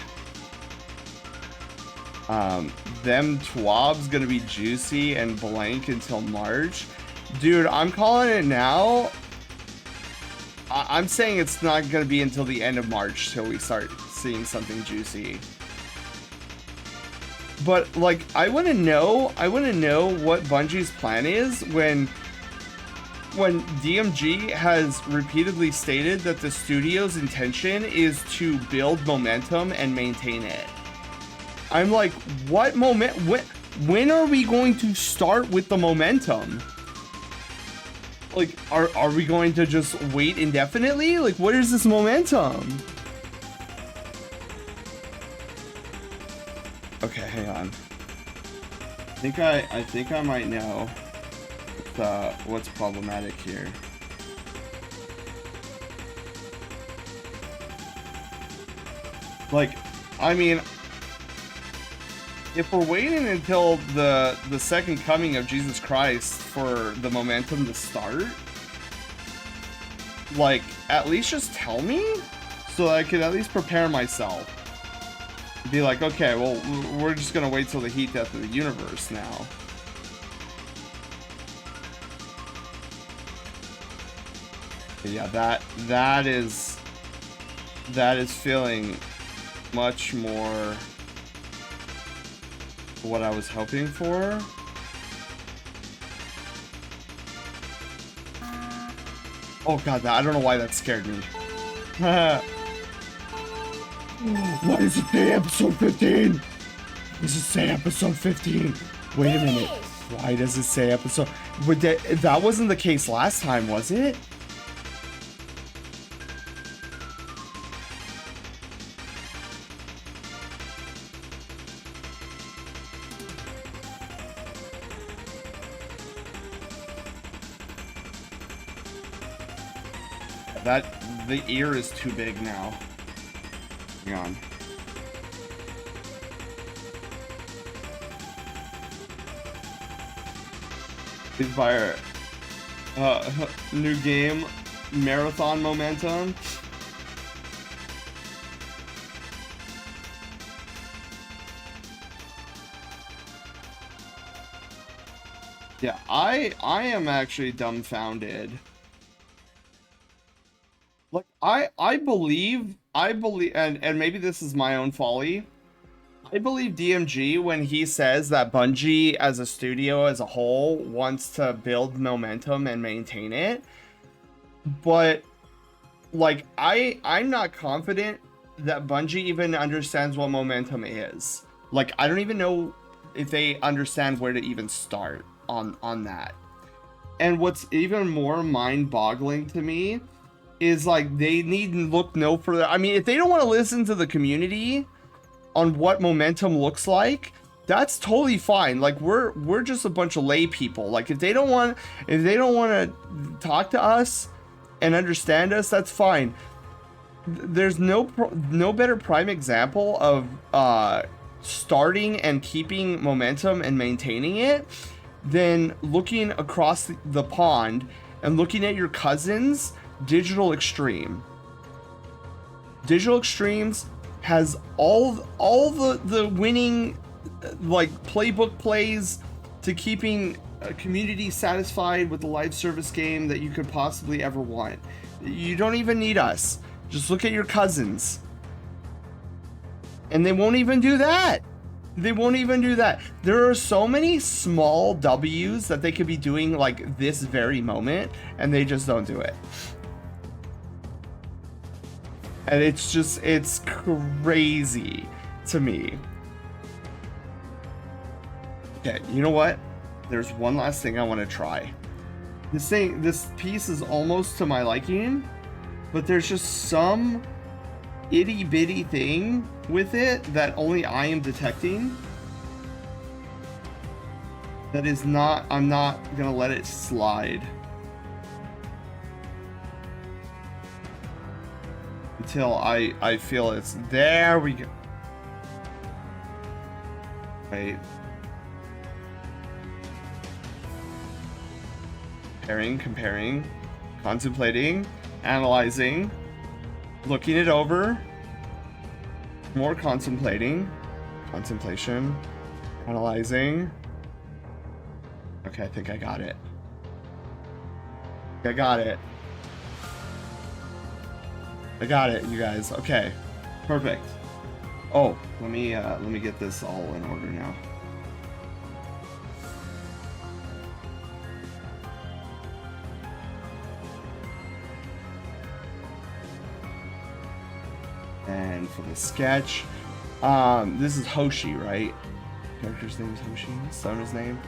Them twabs gonna be juicy and blank until March. Dude, I'm calling it now. I'm saying it's not going to be until the end of March till we start seeing something juicy. But like, I want to know what Bungie's plan is when DMG has repeatedly stated that the studio's intention is to build momentum and maintain it. I'm like, what when are we going to start with the momentum? Like, are we going to just wait indefinitely? Like, what is this momentum? Okay, hang on. I think I might know what's problematic here. Like, I mean, if we're waiting until the second coming of Jesus Christ for the momentum to start, like, at least just tell me so I could at least prepare myself. Be like, okay, well, we're just gonna wait till the heat death of the universe now. But yeah, that is feeling much more what I was hoping for. Oh god, I don't know why that scared me. Why does it say episode 15? Does it say episode 15? Wait a minute. Why does it say episode? But that wasn't the case last time, was it? The ear is too big now. Hang on. Please buy a new game, Marathon Momentum. Yeah, I am actually dumbfounded. Like, I believe, and maybe this is my own folly. I believe DMG when he says that Bungie as a studio as a whole wants to build momentum and maintain it. But, like, I'm not confident that Bungie even understands what momentum is. Like, I don't even know if they understand where to even start on that. And what's even more mind-boggling to me is, like, they need to look no further. I mean, if they don't want to listen to the community on what momentum looks like, that's totally fine. Like, we're just a bunch of lay people. Like, if they don't want to talk to us and understand us, that's fine. There's no better prime example of starting and keeping momentum and maintaining it than looking across the pond and looking at your cousins, Digital Extreme. Digital Extremes has all the winning, like, playbook plays to keeping a community satisfied with the live service game that you could possibly ever want. You don't even need us. Just look at your cousins. And they won't even do that. They won't even do that. There are so many small W's that they could be doing, like, this very moment, and they just don't do it. And it's crazy to me. Okay, you know what? There's one last thing I want to try. This piece is almost to my liking, but there's just some itty bitty thing with it that only I am detecting. That is not, I'm not gonna let it slide until I feel it's, there we go. Right. Comparing, contemplating, analyzing, looking it over, more contemplating, contemplation, analyzing. Okay, I think I got it. I got it. I got it, you guys. Okay, perfect. Oh, let me get this all in order now. And for the sketch, this is Hoshi, right? Character's name is Hoshi. Sona's name,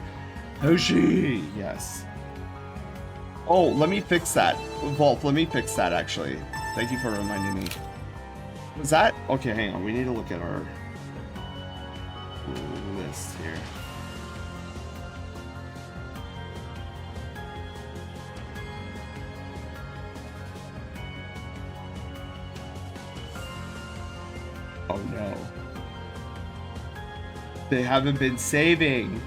Hoshi. Yes. Oh, let me fix that. Wolf, let me fix that, actually. Thank you for reminding me. Was that? Okay, hang on. We need to look at our list here. Oh no. They haven't been saving.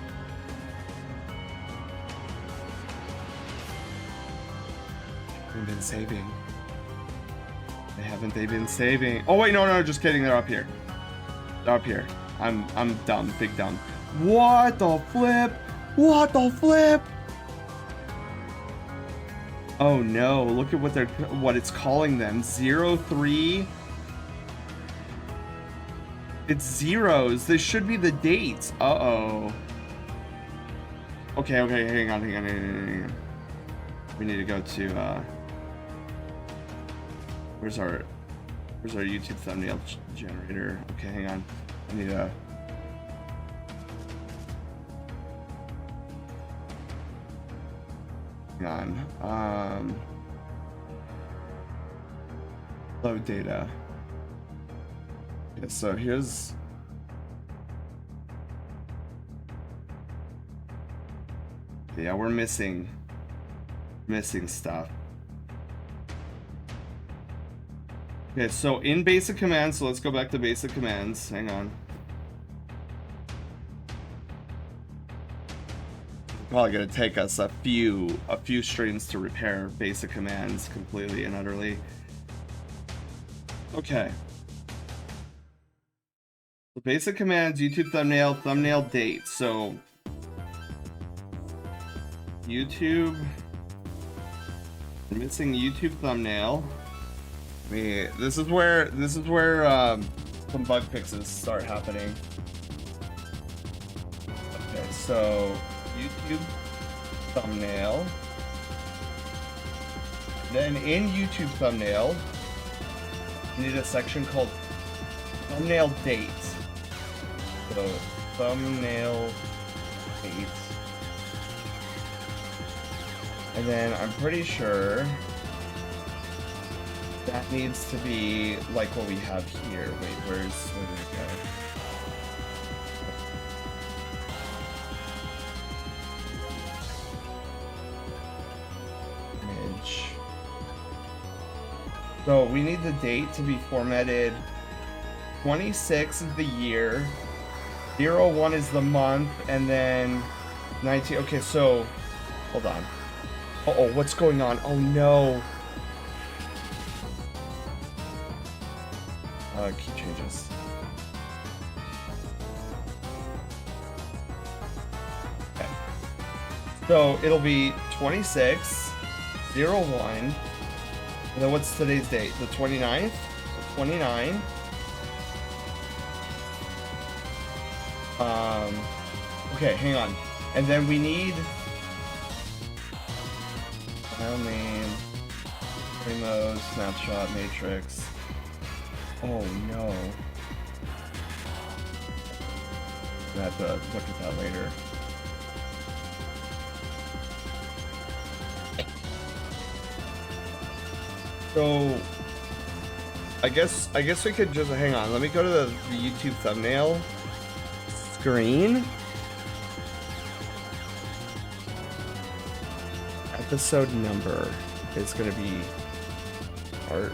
Haven't been saving. They been saving? Oh wait, no, just kidding. They're up here. They're up here. I'm dumb, big dumb. What the flip? What the flip? Oh no! Look at what it's calling them. 03. It's zeros. This should be the dates. Uh-oh. Okay, hang on. We need to go to where's our YouTube thumbnail generator? Okay, hang on. I need to hang on. Load data. Okay, so here's yeah, we're missing stuff. Okay, so in basic commands, so let's go back to basic commands. Hang on. Probably gonna take us a few streams to repair basic commands completely and utterly. Okay. So basic commands, YouTube thumbnail date. So YouTube, missing YouTube thumbnail. This is where some bug fixes start happening. Okay, so YouTube thumbnail. Then in YouTube thumbnail, you need a section called thumbnail date. So thumbnail date. And then I'm pretty sure that needs to be like what we have here. Wait, where did it go? Image. So we need the date to be formatted. 26 is the year, 01 is the month, and then 19. Okay, so hold on. Uh-oh, what's going on? Oh no. Key changes. Okay. So it'll be 26, 01, and then what's today's date? The 29th? So 29. Okay, hang on. And then we need file name, Primo, snapshot, matrix. Oh no. I have to look at that later. So I guess we could just hang on. Let me go to the YouTube thumbnail screen. Episode number is gonna be art.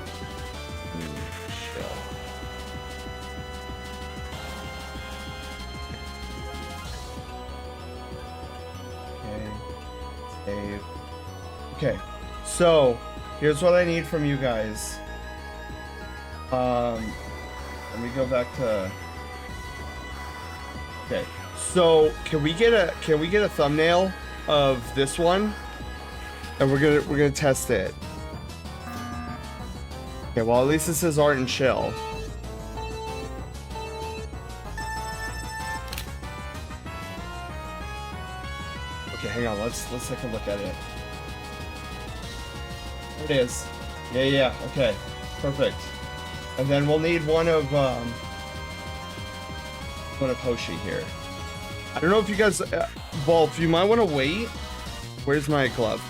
Okay, so here's what I need from you guys. Let me go back to. Okay, so can we get a thumbnail of this one, and we're gonna test it. Okay, well at least this is art and chill. Okay, hang on. Let's take a look at it. There it is. Yeah. Okay, perfect. And then we'll need one of Hoshi here. I don't know if you guys, Wolf, you might want to wait. Where's my glove?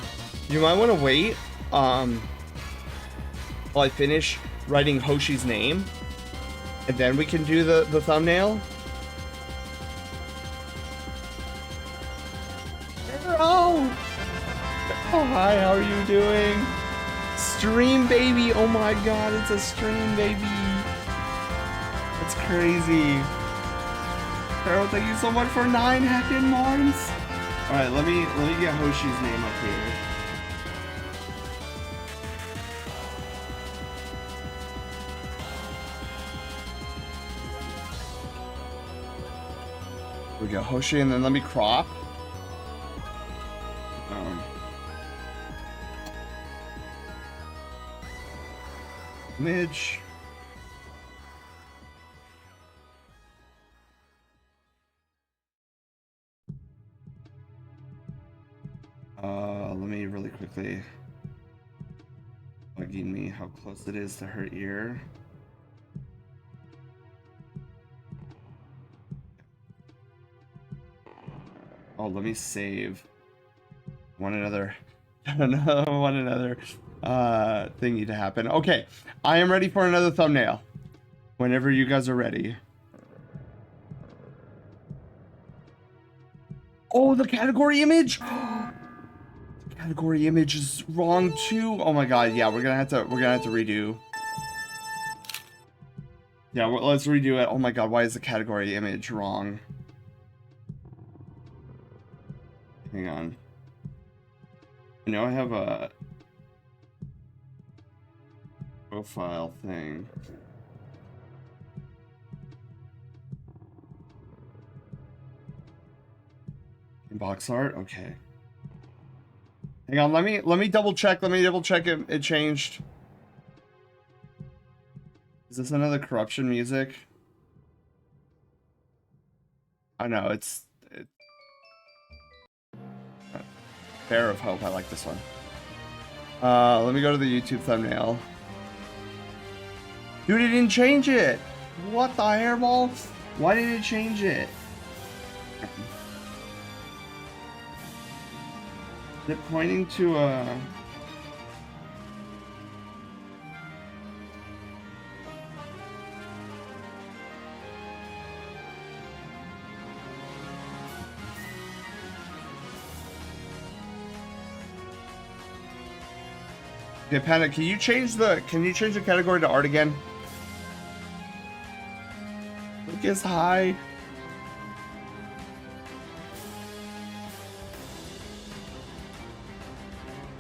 You might want to wait while I finish writing Hoshi's name, and then we can do the thumbnail. Oh, hi, how are you doing? Stream baby, oh my god, it's a stream baby. It's crazy. Carol, thank you so much for 9 heckin' months. All right, let me get Hoshi's name up here. We go Hoshi, and then let me crop. Image. Let me really quickly bugging me how close it is to her ear. Oh, let me save one another thingy to happen. Okay, I am ready for another thumbnail. Whenever you guys are ready. Oh, the category image. The category image is wrong too. Oh my god, yeah, we're gonna have to redo. Yeah, let's redo it. Oh my god, why is the category image wrong? Hang on. I know I have a profile thing. Box art? Okay. Hang on, let me double check. Let me double check it changed. Is this another corruption music? I know, it's Bear of Hope. I like this one. Let me go to the YouTube thumbnail. Dude, it didn't change it. What the hairball? Why did it change it? Is it pointing to a... Okay, Panda, can you change the category to art again? Lucas, hi.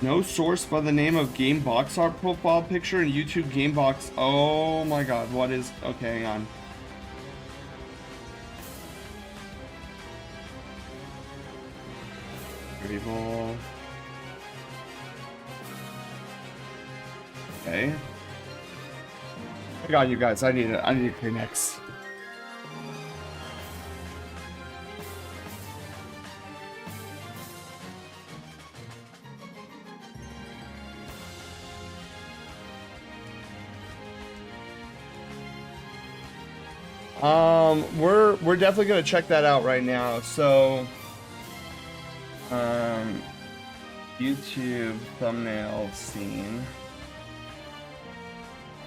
No source by the name of Game Box Art profile picture in YouTube Game Box. Oh my god, what is... Okay, hang on. People. Okay. I got you guys. I need a Kleenex. We're definitely gonna check that out right now. So, YouTube thumbnail scene.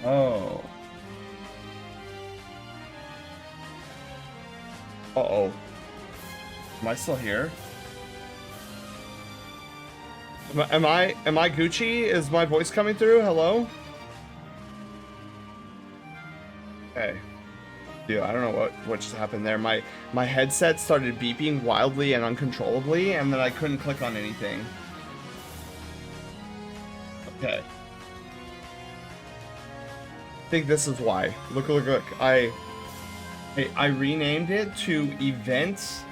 Oh. Uh-oh. Am I still here? Am I Gucci? Is my voice coming through? Hello? Okay. Dude, I don't know what just happened there. My headset started beeping wildly and uncontrollably, and then I couldn't click on anything. Okay. I think this is why. Look. I renamed it to Events.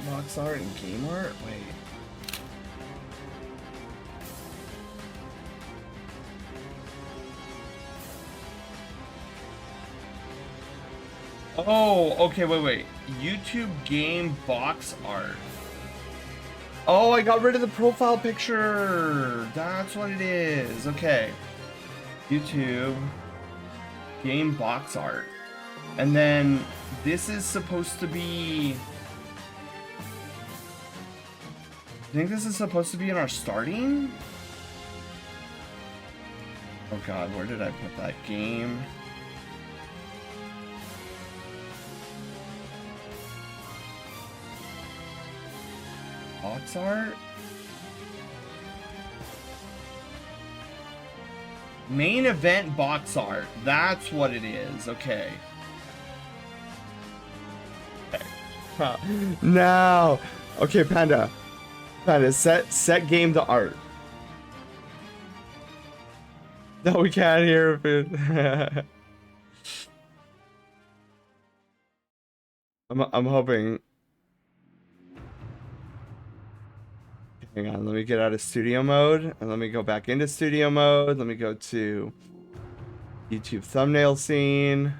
Box art and game art? Wait. Oh, okay, wait. YouTube game box art. Oh, I got rid of the profile picture. That's what it is. Okay. YouTube game box art. And then this is supposed to be... I think this is supposed to be in our starting? Oh god, where did I put that game? Box art? Main event box art. That's what it is. Okay. No. Okay, Panda. Panda, set game to art. No, we can't hear it. I'm hoping. Hang on, let me get out of studio mode and let me go back into studio mode. Let me go to YouTube thumbnail scene.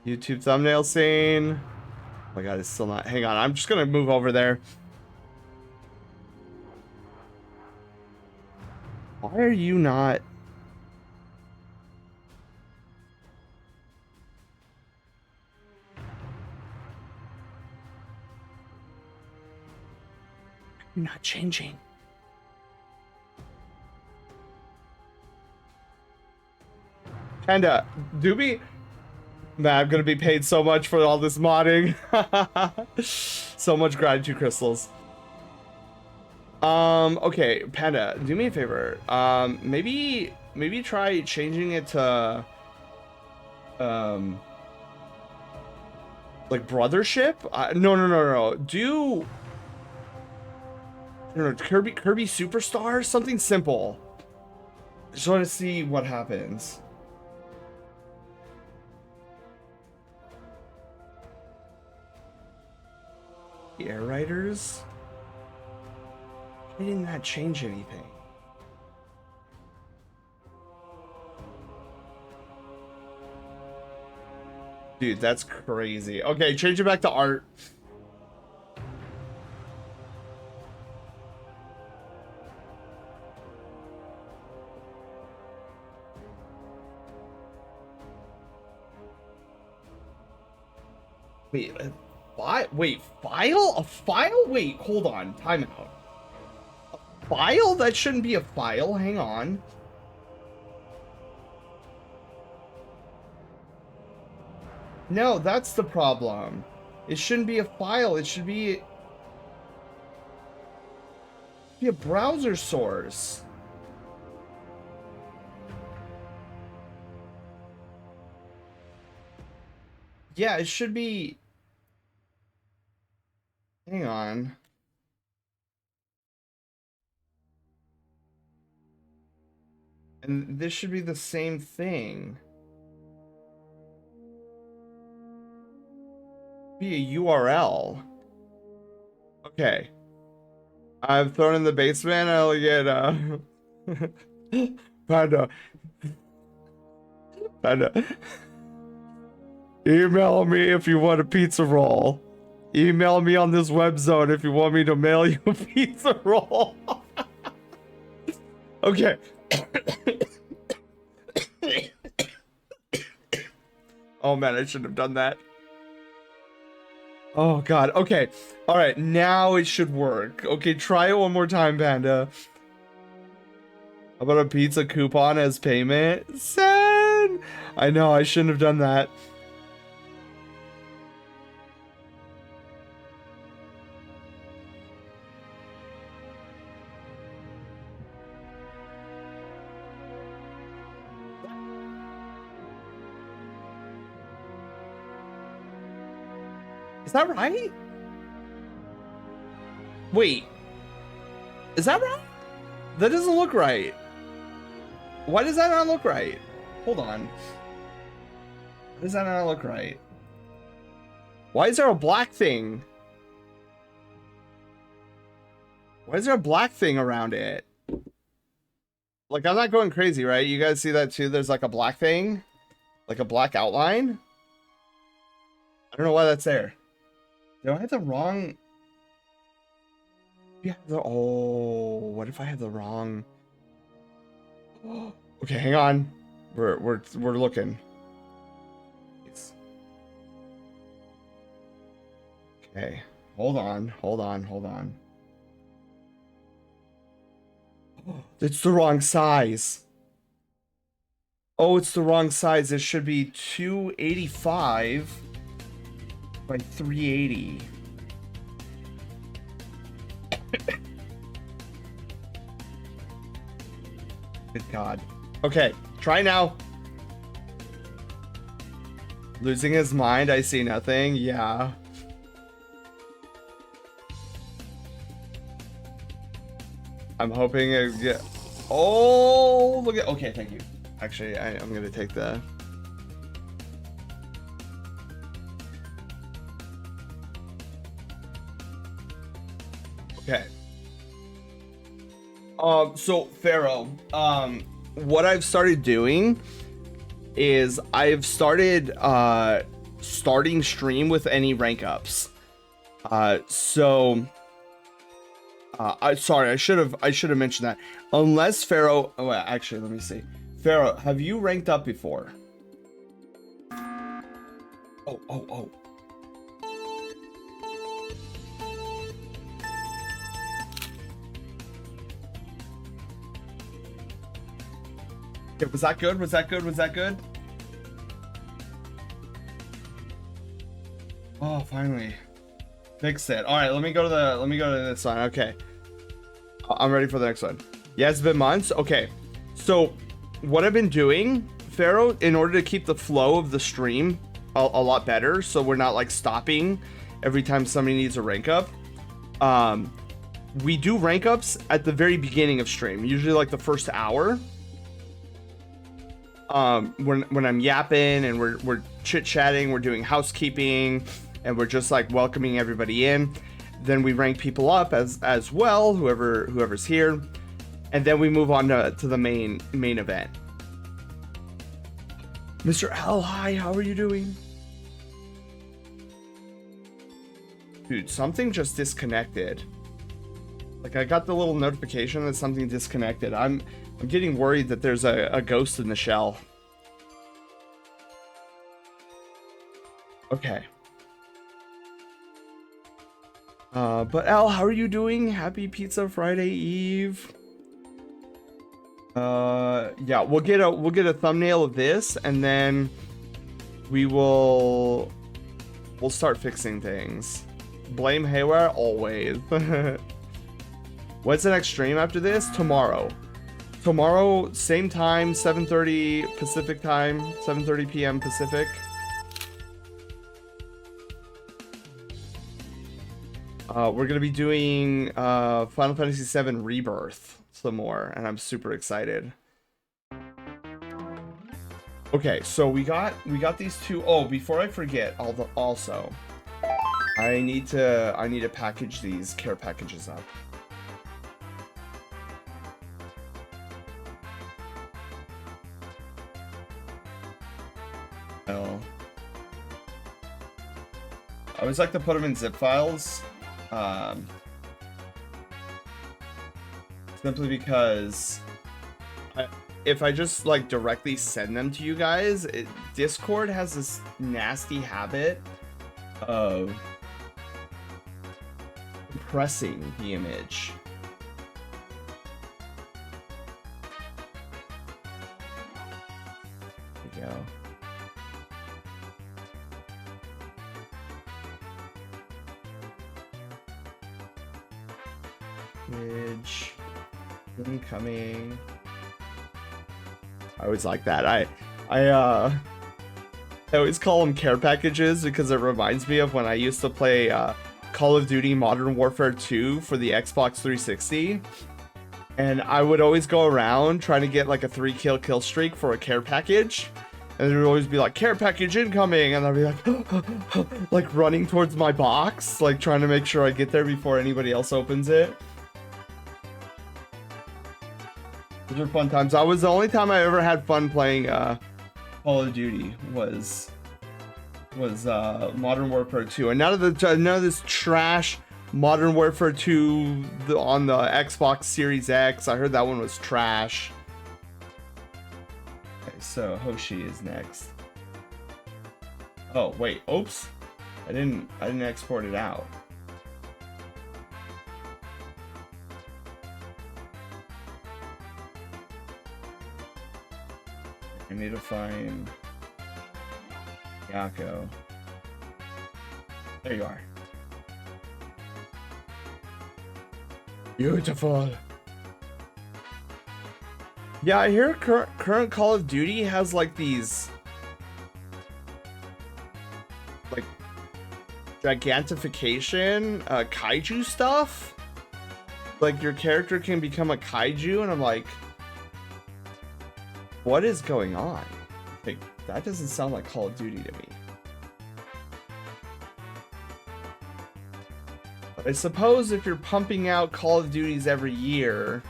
YouTube thumbnail scene. Oh my god, it's still not. Hang on, I'm just gonna move over there. Why are you not? You're not changing. Panda, Doobie. Man, I'm gonna be paid so much for all this modding. So much gratitude crystals. Okay, Panda, do me a favor. Maybe try changing it to like brothership? No. Do Kirby Superstar? Something simple. Just want to see what happens. The Air Riders? Why didn't that change anything? Dude, that's crazy. Okay, change it back to art. Wait, file? A file? Wait, hold on. Time out. A file? That shouldn't be a file. Hang on. No, that's the problem. It shouldn't be a file. It should be a browser source. Yeah, it should be. Hang on. And this should be the same thing. Be a URL. Okay. I've thrown in the basement. I'll get Panda. Email me if you want a pizza roll. Email me on this web zone if you want me to mail you a pizza roll. Okay. Oh man, I shouldn't have done that. Oh god. Okay. All right. Now it should work. Okay, try it one more time, Panda. How about a pizza coupon as payment? Send. I know I shouldn't have done that. Is that right? Wait. Is that right? That doesn't look right. Why does that not look right? Hold on. Why does that not look right? Why is there a black thing? Why is there a black thing around it? Like, I'm not going crazy, right? You guys see that too? There's like a black thing? Like a black outline? I don't know why that's there. Do I have the wrong... Yeah. Oh, what if I have the wrong... Okay, hang on. We're looking. Okay. Hold on. It's the wrong size. Oh, it's the wrong size. It should be 285 by 380. Good God. Okay, try now. Losing his mind, I see nothing. Yeah. I'm hoping it get. Oh, look at. Okay, thank you. Actually, I'm gonna take the. Okay. So Pharaoh, what I've started doing is I've started starting stream with any rank ups. I sorry, I should have mentioned that. Unless Pharaoh, oh wait, actually, let me see. Pharaoh, have you ranked up before? Oh. Okay, was that good? Was that good? Was that good? Oh, finally. Fixed it. All right, let me go to this one. Okay. I'm ready for the next one. Yeah, it's been months. Okay. So, what I've been doing, Pharaoh, in order to keep the flow of the stream a lot better, so we're not like stopping every time somebody needs a rank up. We do rank ups at the very beginning of stream, usually like the first hour. When I'm yapping and we're chit-chatting, we're doing housekeeping, and we're just like welcoming everybody in. Then we rank people up as well, whoever's here, and then we move on to the main event. Mr. L, hi, how are you doing? Dude, something just disconnected. Like I got the little notification that something disconnected. I'm getting worried that there's a ghost in the shell. Okay. But Al, how are you doing? Happy Pizza Friday Eve. Yeah, we'll get a thumbnail of this, and then we'll start fixing things. Blame Haywire always. What's the next stream after this? Tomorrow, same time, 7:30 Pacific time, 7:30 p.m. Pacific. We're gonna be doing Final Fantasy VII Rebirth some more, and I'm super excited. Okay, so we got these two. Oh, before I forget, also, I need to package these care packages up. Oh, I always like to put them in zip files. Simply because if I just like directly send them to you guys, Discord has this nasty habit of compressing the image. There we go. Image incoming. I always like that. I always call them care packages because it reminds me of when I used to play Call of Duty Modern Warfare 2 for the Xbox 360, and I would always go around trying to get like a 3-kill streak for a care package, and there would always be like care package incoming, and I'd be like like running towards my box, like trying to make sure I get there before anybody else opens it. Those were fun times. That was the only time I ever had fun playing Call of Duty was Modern Warfare 2, and none of this trash Modern Warfare 2 on the Xbox Series X. I heard that one was trash. Okay, so Hoshi is next. Oh wait, oops, I didn't export it out. I need to find Yako. There you are. Beautiful. Yeah, I hear current Call of Duty has like these like gigantification kaiju stuff. Like your character can become a kaiju, and I'm like, what is going on? Like, that doesn't sound like Call of Duty to me. But I suppose if you're pumping out Call of Duties every year,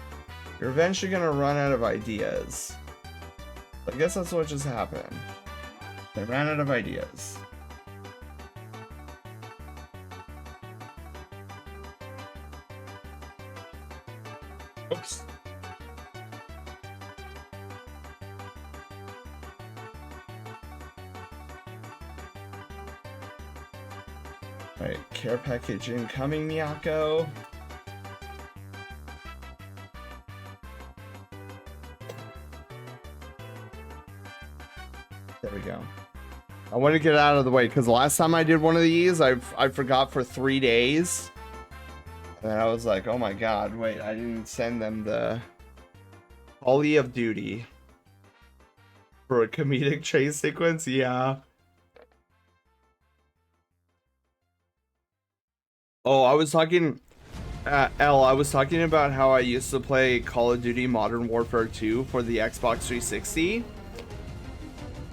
you're eventually gonna run out of ideas. I guess that's what just happened. They ran out of ideas. Oops. Alright, care package incoming, Miyako. There we go. I want to get out of the way because last time I did one of these, I forgot for 3 days. And I was like, oh my god, wait, I didn't send them the Call of Duty for a comedic chase sequence. Yeah. Oh, I was talking, I was talking about how I used to play Call of Duty Modern Warfare 2 for the Xbox 360.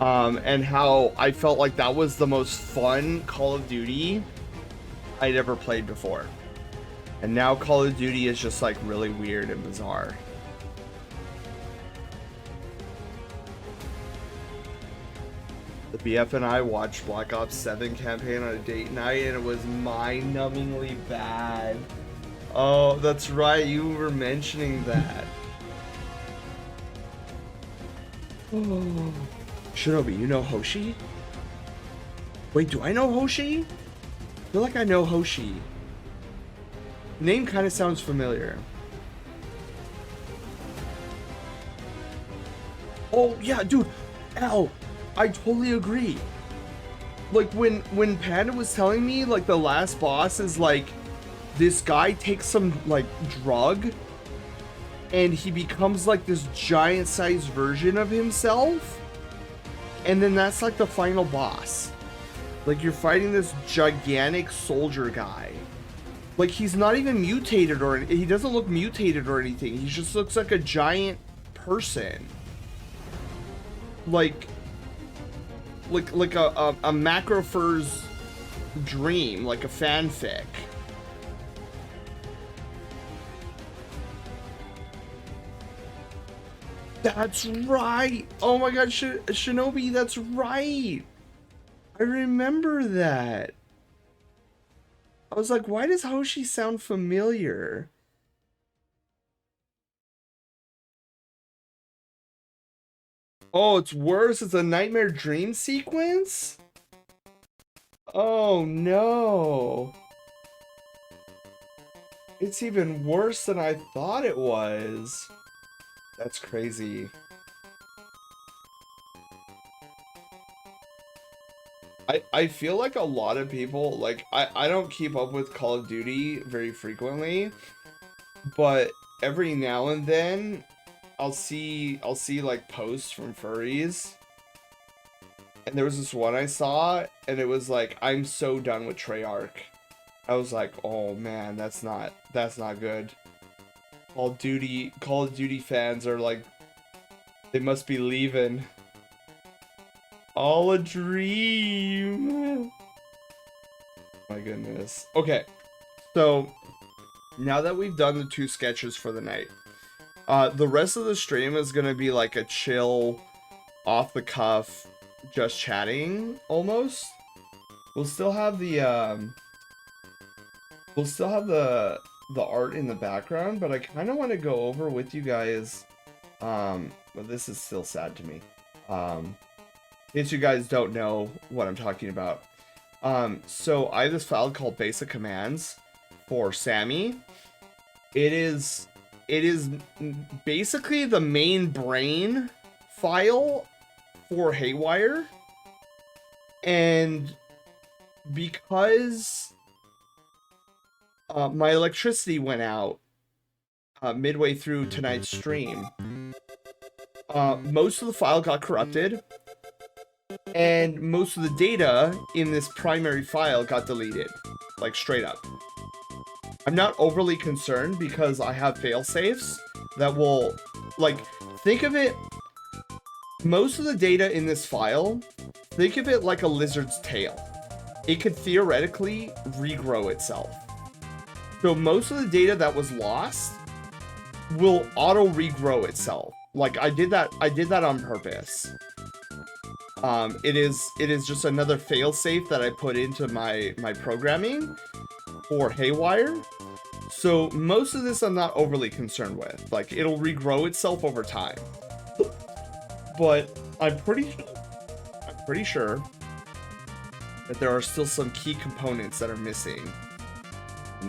And how I felt like that was the most fun Call of Duty I'd ever played before. And now Call of Duty is just like really weird and bizarre. The BF and I watched Black Ops 7 campaign on a date night, and it was mind-numbingly bad. Oh, that's right, you were mentioning that. Oh. Shinobi, you know Hoshi? Wait, do I know Hoshi? I feel like I know Hoshi. Name kind of sounds familiar. Oh, yeah, dude. Al, I totally agree. Like, when Panda was telling me, like, the last boss is, like, this guy takes some, like, drug, and he becomes, like, this giant-sized version of himself. And then that's like the final boss. Like you're fighting this gigantic soldier guy. Like he's not even mutated or he doesn't look mutated or anything. He just looks like a giant person. Like a Macrofur's dream, like a fanfic. That's right. Oh my god, Shinobi, that's right. I remember that. I was like, why does Hoshi sound familiar? Oh, it's worse. It's a nightmare dream sequence? Oh no. It's even worse than I thought it was. That's crazy. I feel like a lot of people, like, I don't keep up with Call of Duty very frequently, but every now and then I'll see like posts from furries. And there was this one I saw, and it was like, I'm so done with Treyarch. I was like, oh man, that's not good. Call of Duty fans are like, they must be leaving. All a dream. My goodness. Okay, so now that we've done the 2 sketches for the night, the rest of the stream is gonna be like a chill, off the cuff, just chatting almost. We'll still have the art in the background, but I kind of want to go over with you guys. Well, this is still sad to me. In case you guys don't know what I'm talking about. So I have this file called basic commands for Sammy. It is basically the main brain file for Haywire. And because my electricity went out midway through tonight's stream, most of the file got corrupted, and most of the data in this primary file got deleted, like straight up. I'm not overly concerned because I have failsafes that will, like, think of it, most of the data in this file, think of it like a lizard's tail. It could theoretically regrow itself. So most of the data that was lost will auto regrow itself. Like I did that on purpose. It is just another failsafe that I put into my programming for Haywire. So most of this I'm not overly concerned with. Like it'll regrow itself over time. But I'm pretty sure that there are still some key components that are missing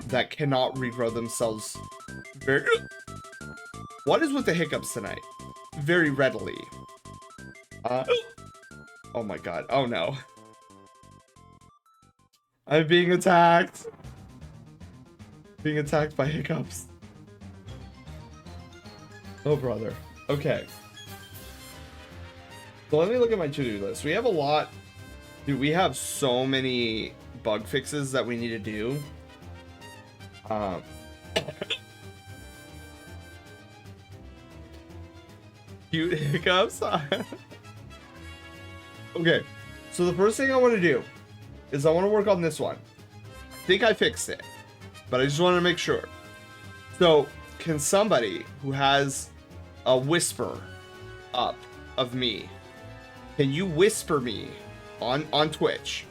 that cannot regrow themselves very... What is with the hiccups tonight? Very readily. Oh my god. Oh no. I'm being attacked. Being attacked by hiccups. Oh brother. Okay. So let me look at my to-do list. We have a lot. Dude, we have so many bug fixes that we need to do. Cute hiccups. Okay, so the first thing I want to do is I want to work on this one. I think I fixed it, but I just want to make sure. So, can somebody who has a whisper up of me, can you whisper me on Twitch?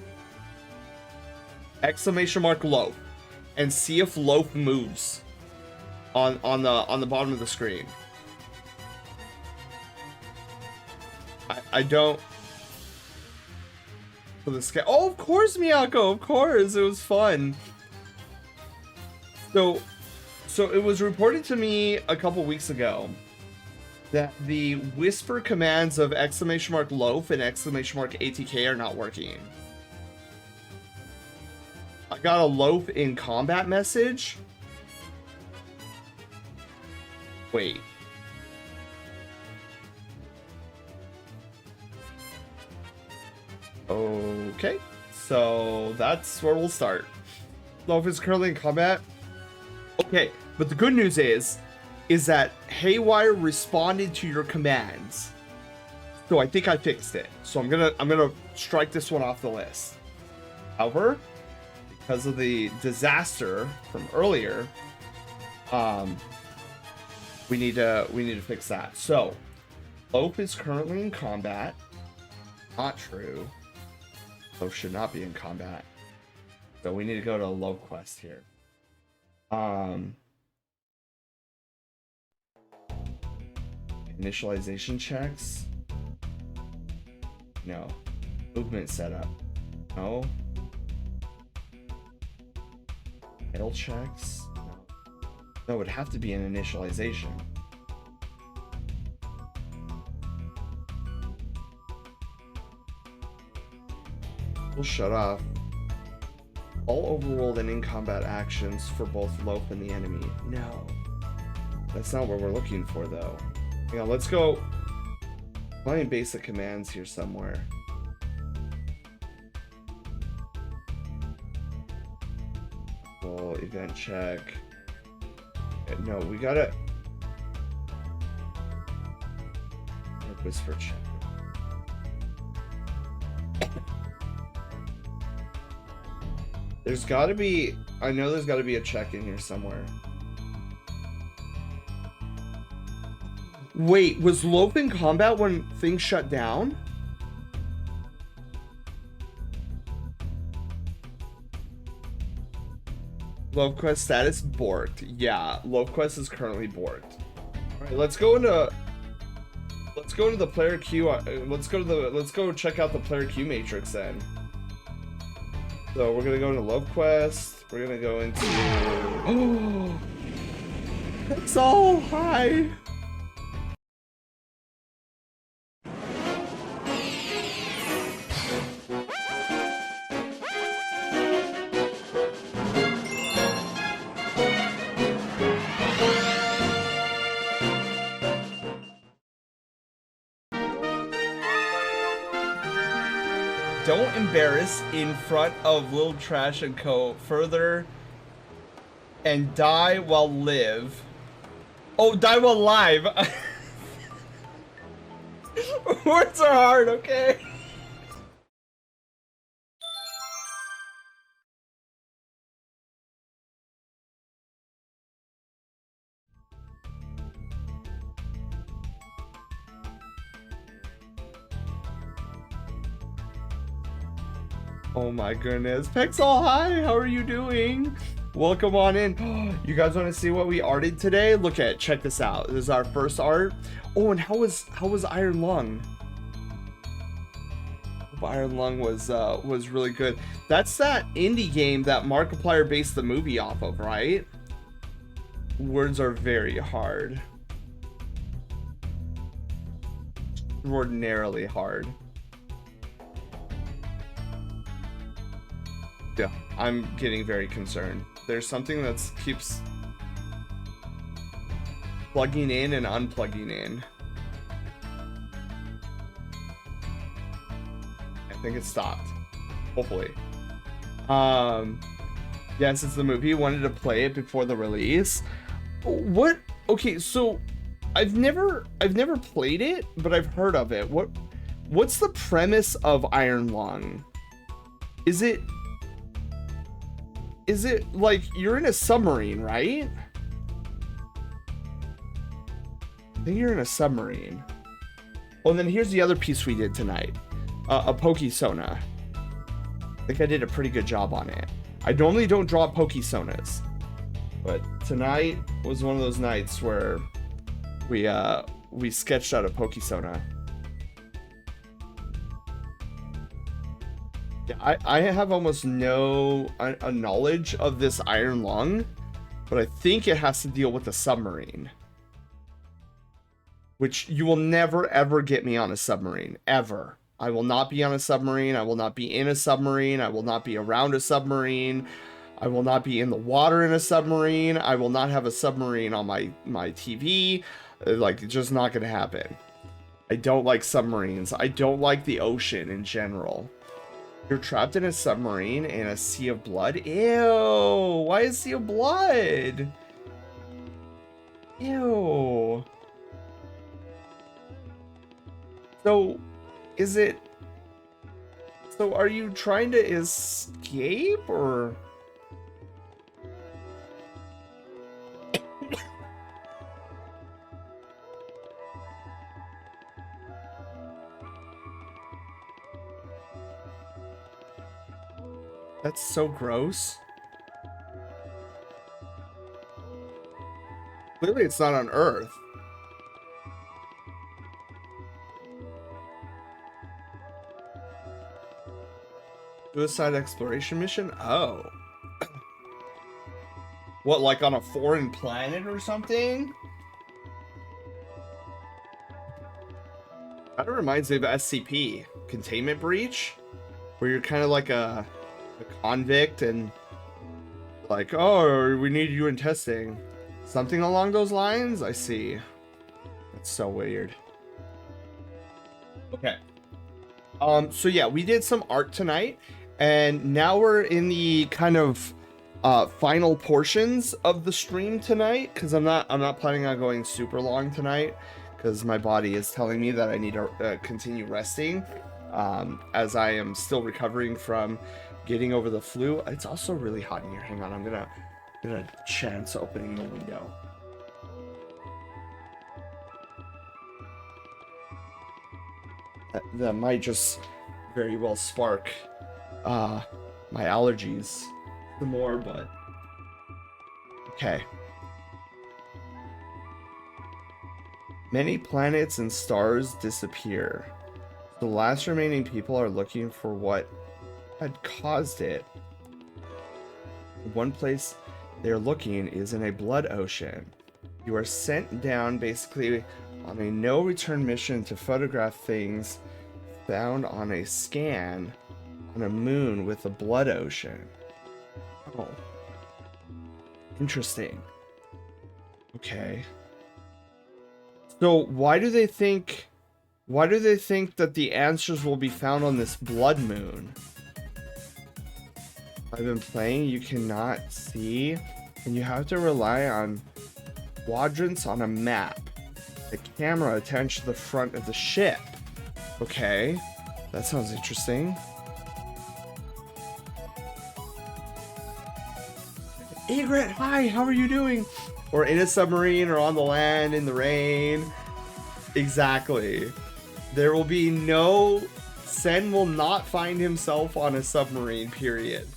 !loaf and see if loaf moves on the bottom of the screen. I don't. For the sky. Oh, of course, Miyako. Of course, it was fun. So it was reported to me a couple weeks ago that the whisper commands of !loaf and !ATK are not working. I got a loaf in combat message. Wait. Okay, so that's where we'll start. Loaf is currently in combat. Okay, but the good news is that Haywire responded to your commands. So I think I fixed it. So I'm gonna strike this one off the list. However, because of the disaster from earlier, we need to fix that. So Loaf is currently in combat. Not true. Loaf should not be in combat. So we need to go to a Loaf quest here. Initialization checks. No. Movement setup. No. Idle checks. No. That would have to be an initialization. Will shut off all overworld and in-combat actions for both Loaf and the enemy. No. That's not what we're looking for, though. Hang on, let's go find basic commands here somewhere. Well, event check. No, we gotta... Whisper check. There's gotta be... I know there's gotta be a check in here somewhere. Wait, was Loaf in combat when things shut down? Loaf quest status borked. Yeah, Loaf quest is currently borked. Alright, let's go into the player queue. Let's go check out the player queue matrix then. So we're gonna go into Loaf quest. We're gonna go into... Oh, it's all high. Don't embarrass in front of Little Trash and Co. Further and die while live. Oh, die while live. Words are hard, okay? Oh my goodness. Pixel, hi, how are you doing? Welcome on in. You guys want to see what we arted today? Look at, check this out. This is our first art. Oh, and how was Iron Lung? Iron Lung was really good. That's that indie game that Markiplier based the movie off of, right? Words are very hard. Extraordinarily hard. Yeah, I'm getting very concerned. There's something that keeps plugging in and unplugging in. I think it stopped. Hopefully. Yes, it's the movie. Wanted to play it before the release. What? Okay, so I've never played it, but I've heard of it. What's the premise of Iron Lung? Is it like you're in a submarine, right? I think you're in a submarine. Well, then here's the other piece we did tonight. A Pokesona. I think I did a pretty good job on it. I normally don't draw Pokesonas, but tonight was one of those nights where we sketched out a Pokesona. Yeah, I have almost no knowledge of this Iron Lung, but I think it has to deal with a submarine. Which you will never ever get me on a submarine, ever. I will not be on a submarine. I will not be in a submarine. I will not be around a submarine. I will not be in the water in a submarine. I will not have a submarine on my TV. Like, it's just not going to happen. I don't like submarines. I don't like the ocean in general. You're trapped in a submarine in a sea of blood? Ew! Why a sea of blood? Ew. So... So are you trying to escape, or? That's so gross. Clearly it's not on Earth. Suicide exploration mission? Oh. What, like on a foreign planet or something? That reminds me of SCP, Containment Breach, where you're kind of like a convict and like, oh, we need you in testing. Something along those lines? I see. That's so weird. Okay. So yeah, we did some art tonight. And now we're in the kind of final portions of the stream tonight, because I'm not planning on going super long tonight, because my body is telling me that I need to continue resting, as I am still recovering from getting over the flu. It's also really hot in here. Hang on, I'm gonna chance opening the window. That might just very well spark my allergies the more, but okay. Many planets and stars disappear. The last remaining people are looking for what had caused it. One place they're looking is in a blood ocean. You are sent down basically on a no return mission to photograph things found on a scan on a moon with a blood ocean. Oh. Interesting. Okay. So why do they think Why do they think that the answers will be found on this blood moon? I've been playing, you cannot see, and you have to rely on quadrants on a map. The camera attached to the front of the ship. Okay, that sounds interesting. Egret, hi, how are you doing? Or in a submarine, or on the land, in the rain. Exactly. There will be no... Sen will not find himself on a submarine, period.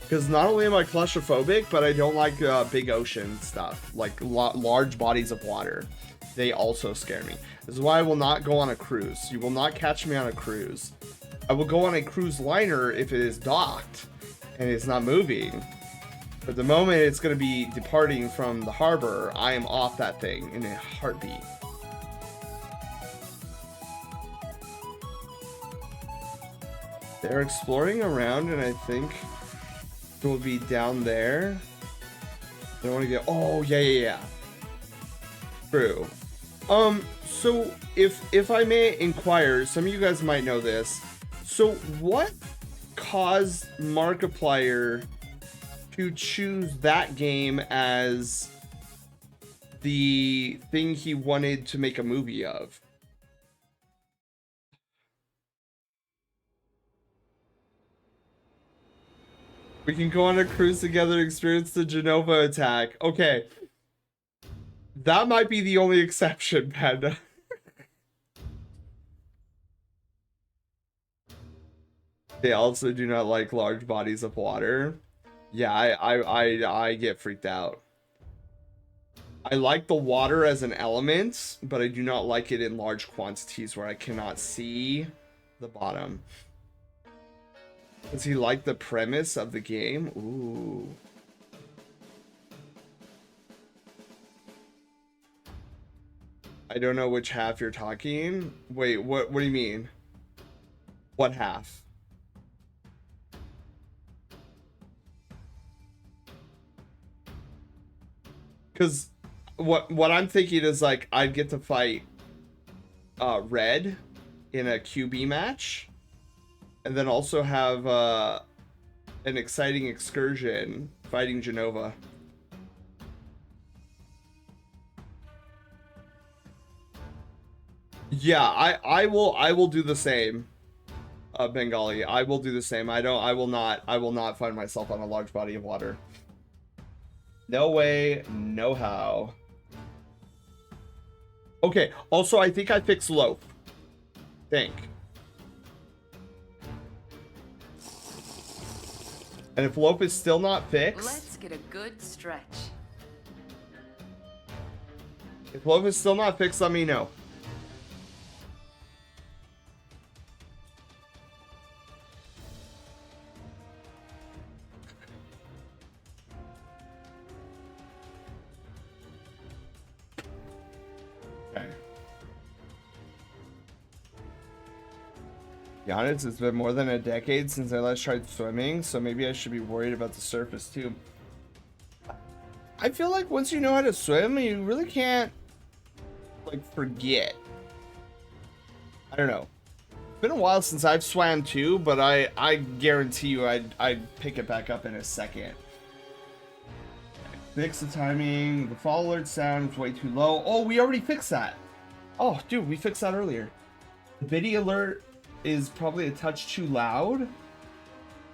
Because not only am I claustrophobic, but I don't like big ocean stuff. Like large bodies of water. They also scare me. This is why I will not go on a cruise. You will not catch me on a cruise. I will go on a cruise liner if it is docked and it's not moving. But the moment it's going to be departing from the harbor, I am off that thing in a heartbeat. They're exploring around, and I think it will be down there. I don't want to get... Oh, yeah. True. So if I may inquire, some of you guys might know this. So what caused Markiplier to choose that game as the thing he wanted to make a movie of? We can go on a cruise together, experience the Genova attack. Okay. That might be the only exception, Panda. They also do not like large bodies of water. Yeah, I get freaked out. I like the water as an element, but I do not like it in large quantities where I cannot see the bottom. Does he like the premise of the game? Ooh. I don't know which half you're talking. Wait, what do you mean? What half? Because what I'm thinking is, like, I'd get to fight Red in a QB match, and then also have an exciting excursion fighting Genova. Yeah, I will do the same. Bengali, I will do the same. I will not find myself on a large body of water. No way, no how. Okay, also I think I fixed Loaf. And if Loaf is still not fixed, let's get a good stretch. If Loaf is still not fixed, let me know. Okay. To be honest, it's been more than a decade since I last tried swimming, so maybe I should be worried about the surface too. I feel like once you know how to swim, you really can't, like, forget. I don't know. It's been a while since I've swam too, but I guarantee you I'd pick it back up in a second. Fix the timing. The fall alert sound is way too low. Oh, we already fixed that. Oh, dude, we fixed that earlier. The video alert is probably a touch too loud. Can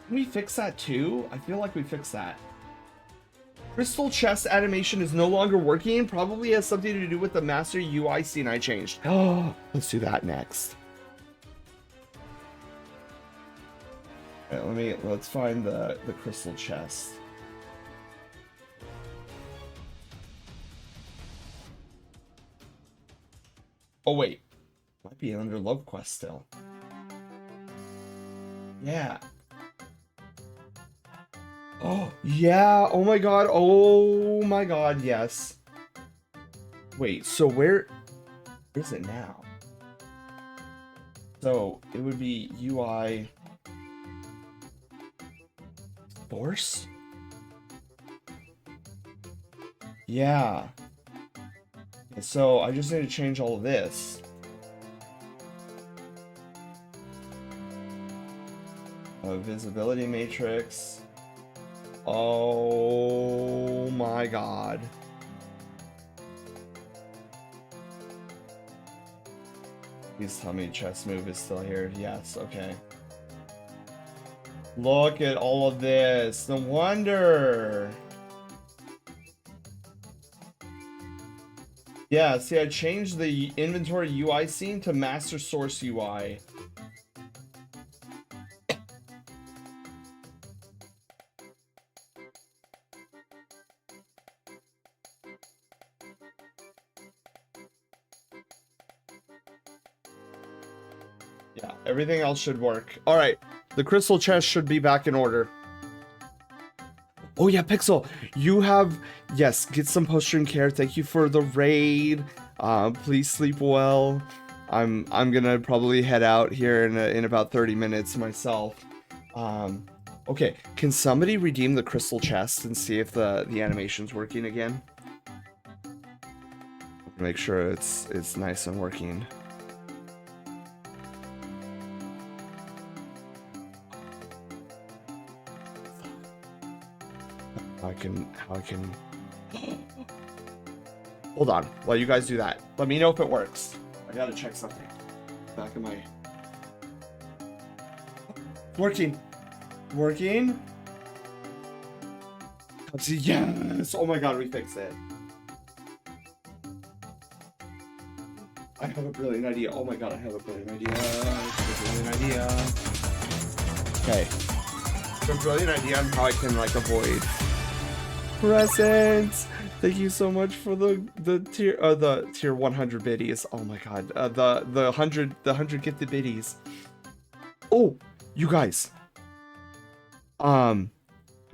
we fix that too? I feel like we fixed that. Crystal chest animation is no longer working. Probably has something to do with the master UI scene I changed. Oh, let's do that next. All right, let's find the crystal chest. Oh wait, might be under Love Quest still. Yeah. Oh, yeah. Oh my god. Oh my god, yes. Wait, so where is it now? So, it would be UI Force? Yeah. So I just need to change all of this. Visibility matrix. Oh my god. Please tell me chess move is still here. Yes, okay. Look at all of this. No wonder. Yeah, see, I changed the inventory UI scene to master source UI. Yeah, everything else should work. All right, the crystal chest should be back in order. Oh yeah, Pixel, you have, yes, get some post-stream care. Thank you for the raid. Please sleep well. I'm gonna probably head out here in about 30 minutes myself. Okay, can somebody redeem the crystal chest and see if the animation's working again? Make sure it's nice and working. How I can hold on while you guys do that. Let me know if it works. I gotta check something. Back of my working. Yes! Oh my god, we fixed it. I have a brilliant idea. Oh my god, I have a brilliant idea. Okay. I have a brilliant idea on how I can like avoid presents. Thank you so much for the tier 100 biddies. Oh my god. The 100 gifted biddies. Oh, you guys. I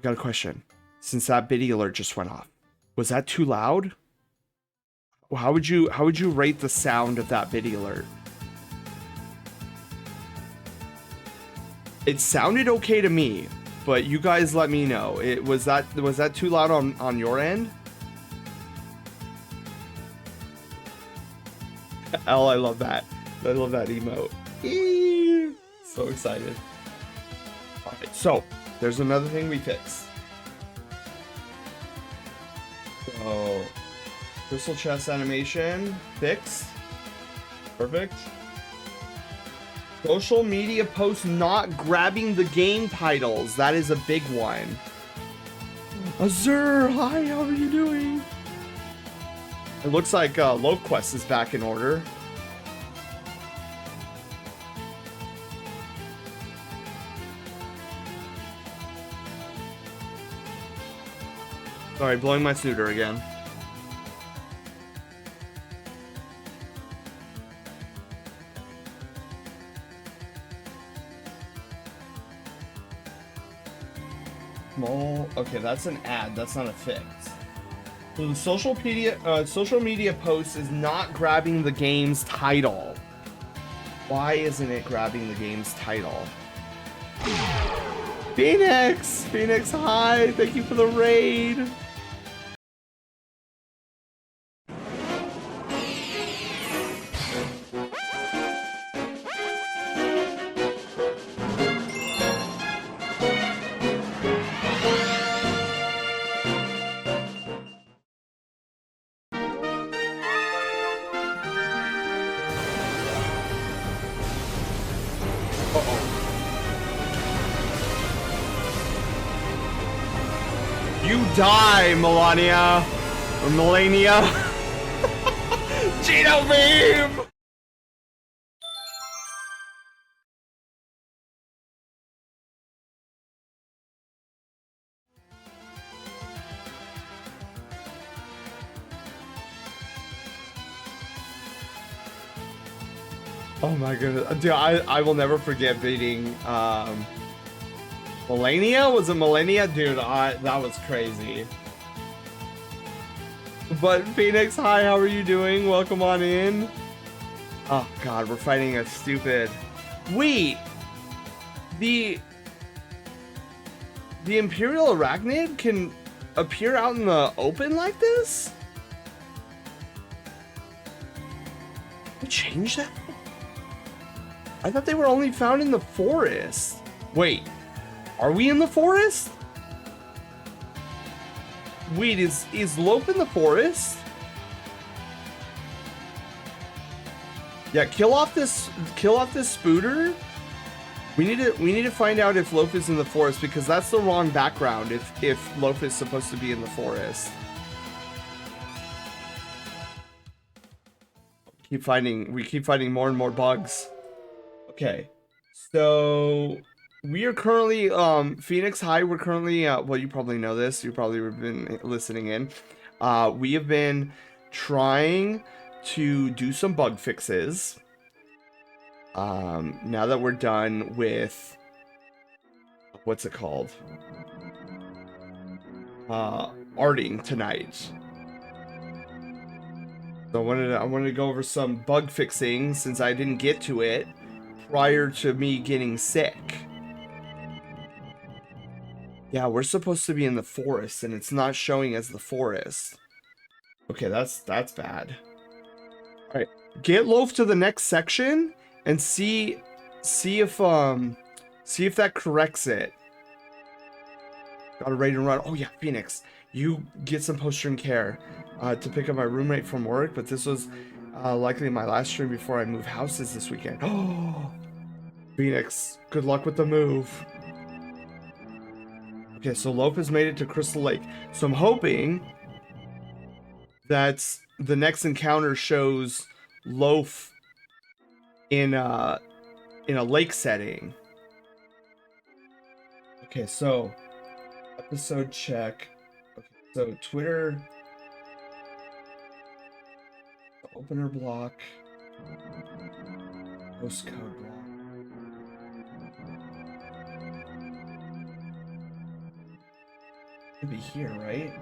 got a question. Since that biddy alert just went off, was that too loud? How would you rate the sound of that biddy alert? It sounded okay to me, but you guys let me know. Was that too loud on your end? L, I love that. I love that emote. Eee! So excited. Alright, so there's another thing we fixed. So crystal chest animation fixed. Perfect. Social media posts not grabbing the game titles. That is a big one. Azur, hi, how are you doing? It looks like LoveQuest is back in order. Sorry, blowing my suitor again. Small. Okay, that's an ad. That's not a fix. So the social media post is not grabbing the game's title. Why isn't it grabbing the game's title? Phoenix, hi. Thank you for the raid. You die, Melania. Or Melania. Gino beam! Oh my goodness. Dude, I will never forget beating Melania? Was it Melania? Dude, that was crazy. But Phoenix, hi, how are you doing? Welcome on in. Oh god, we're fighting a stupid... Wait! The Imperial Arachnid can appear out in the open like this? Change that? I thought they were only found in the forest. Wait, are we in the forest? Wait, is Loaf in the forest? Yeah, kill off this spooter. We need to find out if Loaf is in the forest, because that's the wrong background if Loaf is supposed to be in the forest. We keep finding more and more bugs. Okay. So we are currently Phoenix High, we're currently well, you probably know this. You probably have been listening in. We have been trying to do some bug fixes. Now that we're done with what's it called? Arting tonight. So I wanted to go over some bug fixing since I didn't get to it prior to me getting sick. Yeah, we're supposed to be in the forest and it's not showing as the forest. Okay, that's bad. All right, get Loaf to the next section and see if that corrects it. Got ready to run. Oh yeah, Phoenix, you get some post-stream care to pick up my roommate from work, but this was likely my last stream before I move houses this weekend. Oh, Phoenix, good luck with the move. Okay, so Loaf has made it to Crystal Lake. So I'm hoping that the next encounter shows Loaf in a lake setting. Okay, so episode check. Okay, so Twitter opener block, postcode block. Could be here, right?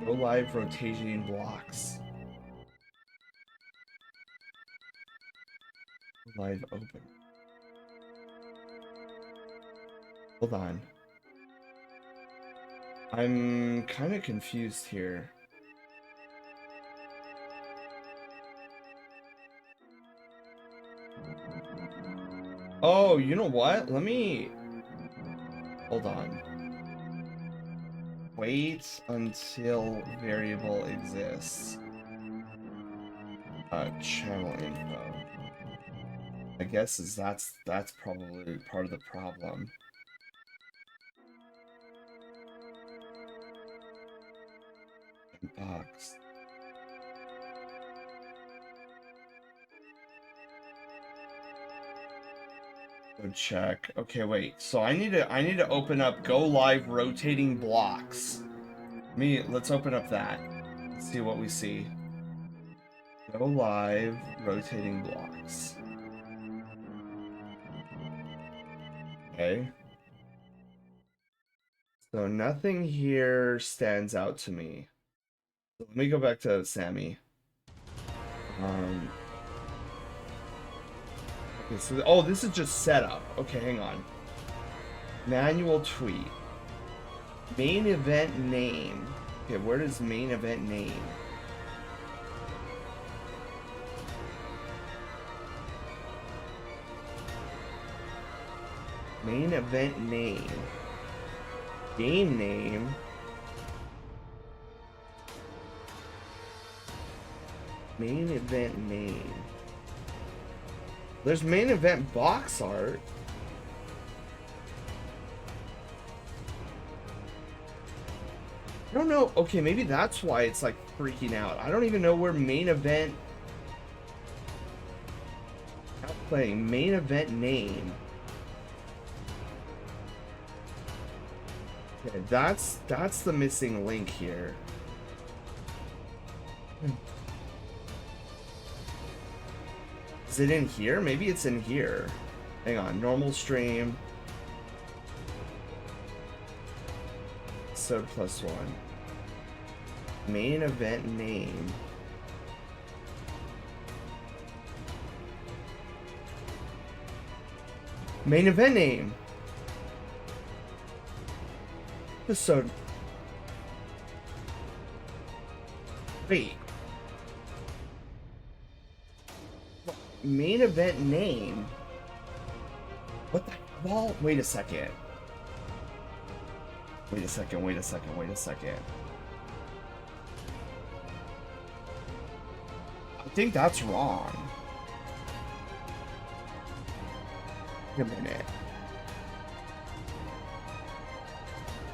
Go live rotating blocks. Live open. Hold on. I'm kind of confused here. Oh, you know what? Let me... Hold on. Wait until variable exists. Channel info. I guess that's probably part of the problem. Box. Go check. Okay, wait. So I need to open up Go Live rotating blocks. Let's open up that. Let's see what we see. Go Live rotating blocks. Okay. So nothing here stands out to me. So let me go back to Sammy. Okay, so oh, this is just setup. Okay, hang on. Manual tweet. Main event name. Okay, where does main event name? Main event name. Game name. Main event name. There's main event box art. I don't know. Okay, maybe that's why it's like freaking out. I don't even know where main event. Not playing main event name. Okay, that's the missing link here. Is it in here? Maybe it's in here. Hang on, normal stream. Episode +1. Main event name. Main event name. Episode. Wait. main event name. What the hell? Wait a second. Wait a second, wait a second, wait a second. I think that's wrong. Wait a minute.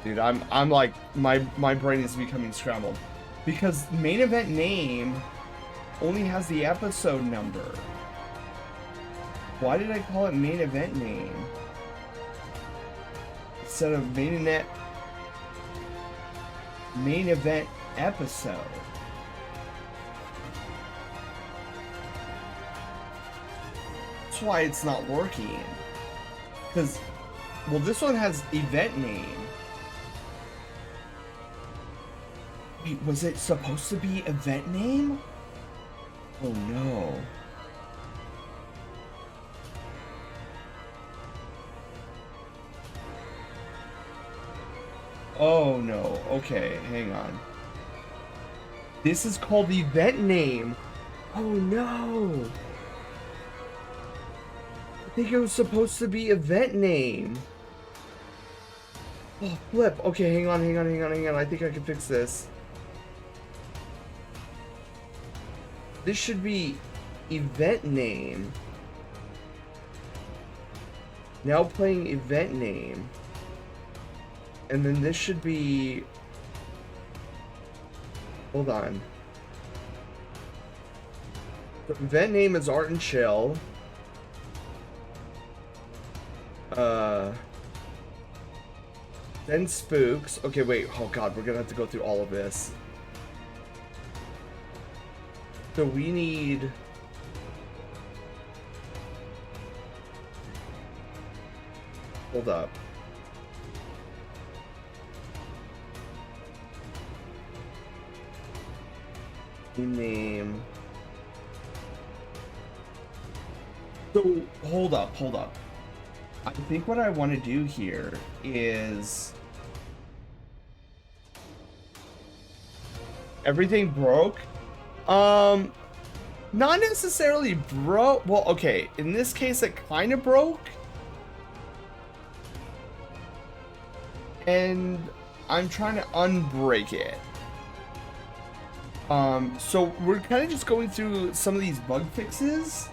Dude, I'm like, my brain is becoming scrambled. Because main event name only has the episode number. Why did I call it main event name? Instead of main event episode. That's why it's not working. Because, well, this one has event name. Wait, was it supposed to be event name? Oh no. Oh no. Okay, hang on. This is called event name. Oh no. I think it was supposed to be event name. Oh, flip. Okay, hang on. I think I can fix this. This should be event name. Now playing event name. And then this should be... Hold on. The event name is Art and Chill. Then Spooks. Okay, wait. Oh god, we're gonna have to go through all of this. So we need... Hold up. Name... So, hold up. I think what I want to do here is... Everything broke? Not necessarily broke. Well, okay. In this case, it kind of broke. And I'm trying to unbreak it. So we're kind of just going through some of these bug fixes.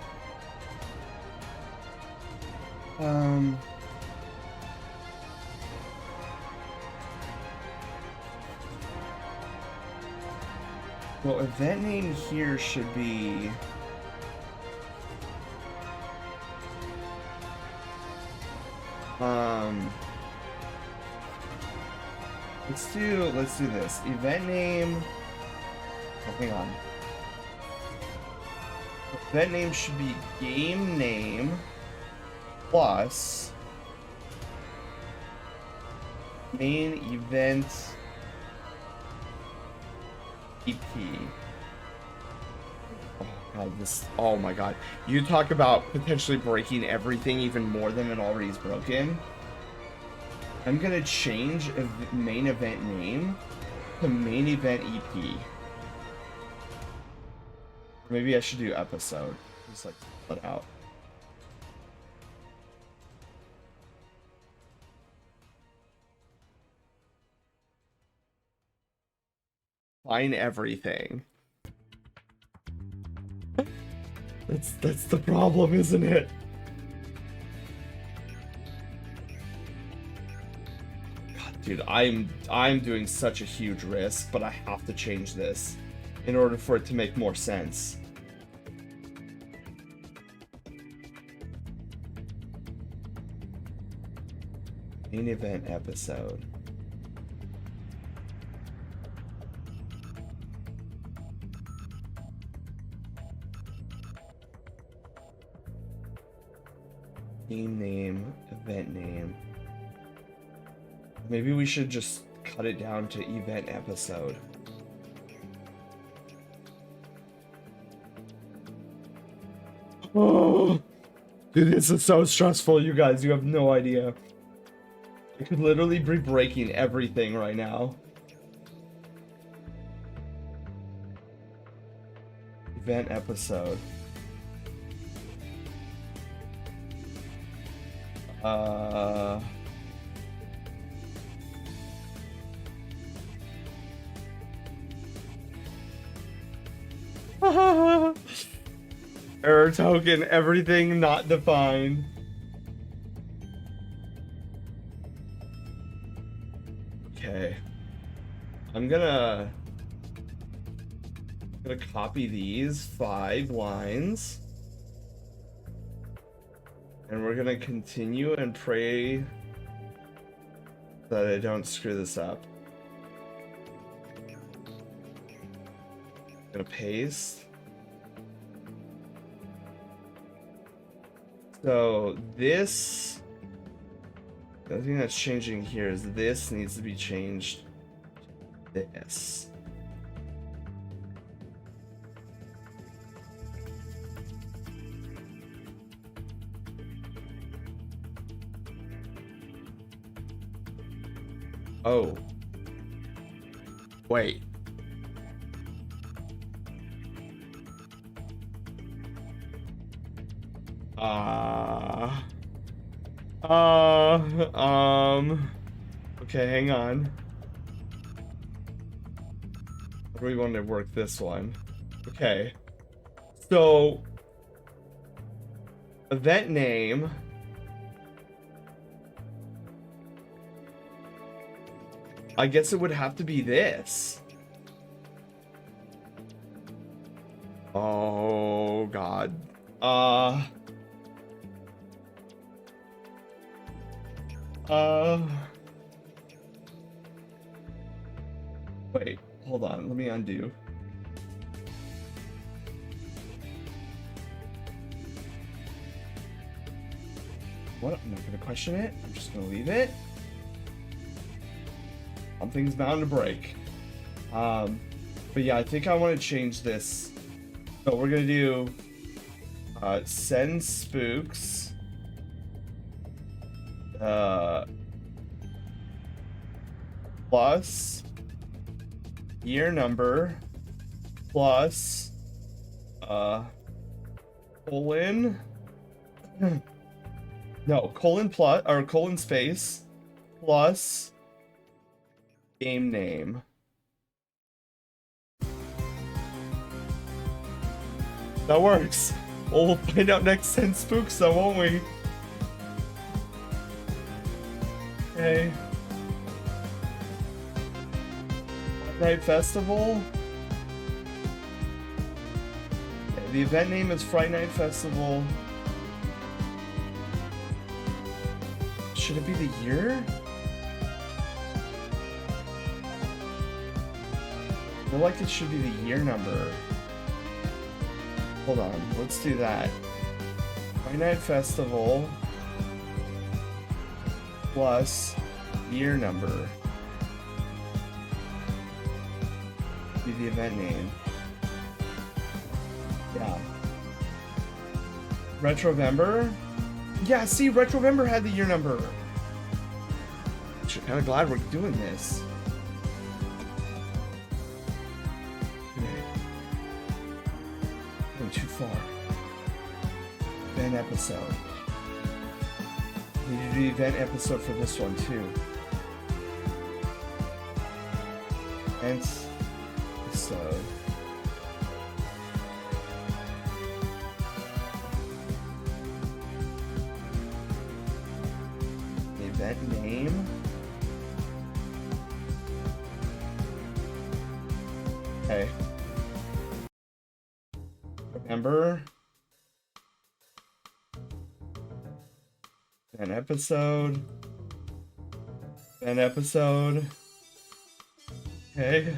Well, event name here should be... Let's do this. Event name... Oh, hang on. Event name should be game name plus main event EP. Oh god, this... Oh my god. You talk about potentially breaking everything even more than it already is broken. I'm gonna change a main event name to main event EP. Maybe I should do episode. Just like split out. Find everything. That's the problem, isn't it? God, dude, I'm doing such a huge risk, but I have to change this in order for it to make more sense. Main event episode. Team name, event name. Maybe we should just cut it down to event episode. Oh, dude, this is so stressful, you guys. You have no idea. I could literally be breaking everything right now. Event episode. Uh, Error token, everything not defined. Okay. I'm gonna copy these 5 lines. And we're gonna continue and pray that I don't screw this up. Gonna paste. So this, the thing that's changing here is this needs to be changed to this. Oh. Wait. Okay, hang on. How do we want to work this one? Okay. So, event name. I guess it would have to be this. Oh, God. Wait, hold on. Let me undo. What? I'm not gonna question it. I'm just gonna leave it. Something's bound to break. But yeah, I think I want to change this. So we're gonna do send spooks. Plus year number plus colon no colon plus or colon space plus game name. That works. Well, we'll find out next Send Spooks though, won't we? Okay. Night Festival. Okay, the event name is Fright Night Festival. Should it be the year? I feel like it should be the year number. Hold on, let's do that. Fright Night Festival plus year number. Be the event name. Yeah. Retrovember? Yeah, see, Retrovember had the year number. I'm kind of glad we're doing this. Okay. Going too far. Event episode. We need to do the event episode for this one too. And so the event name. Okay. Remember an episode. An episode. Okay.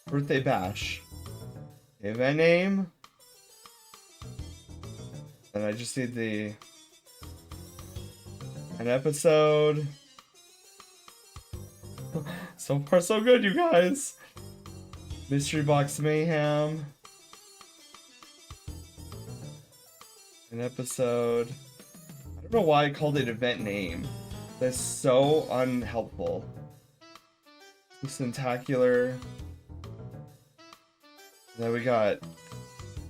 Birthday bash. Event name. And I just need the an episode. So far so good, you guys. Mystery Box Mayhem. An episode. I don't know why I called it event name. That's so unhelpful. Syntactular. Then we got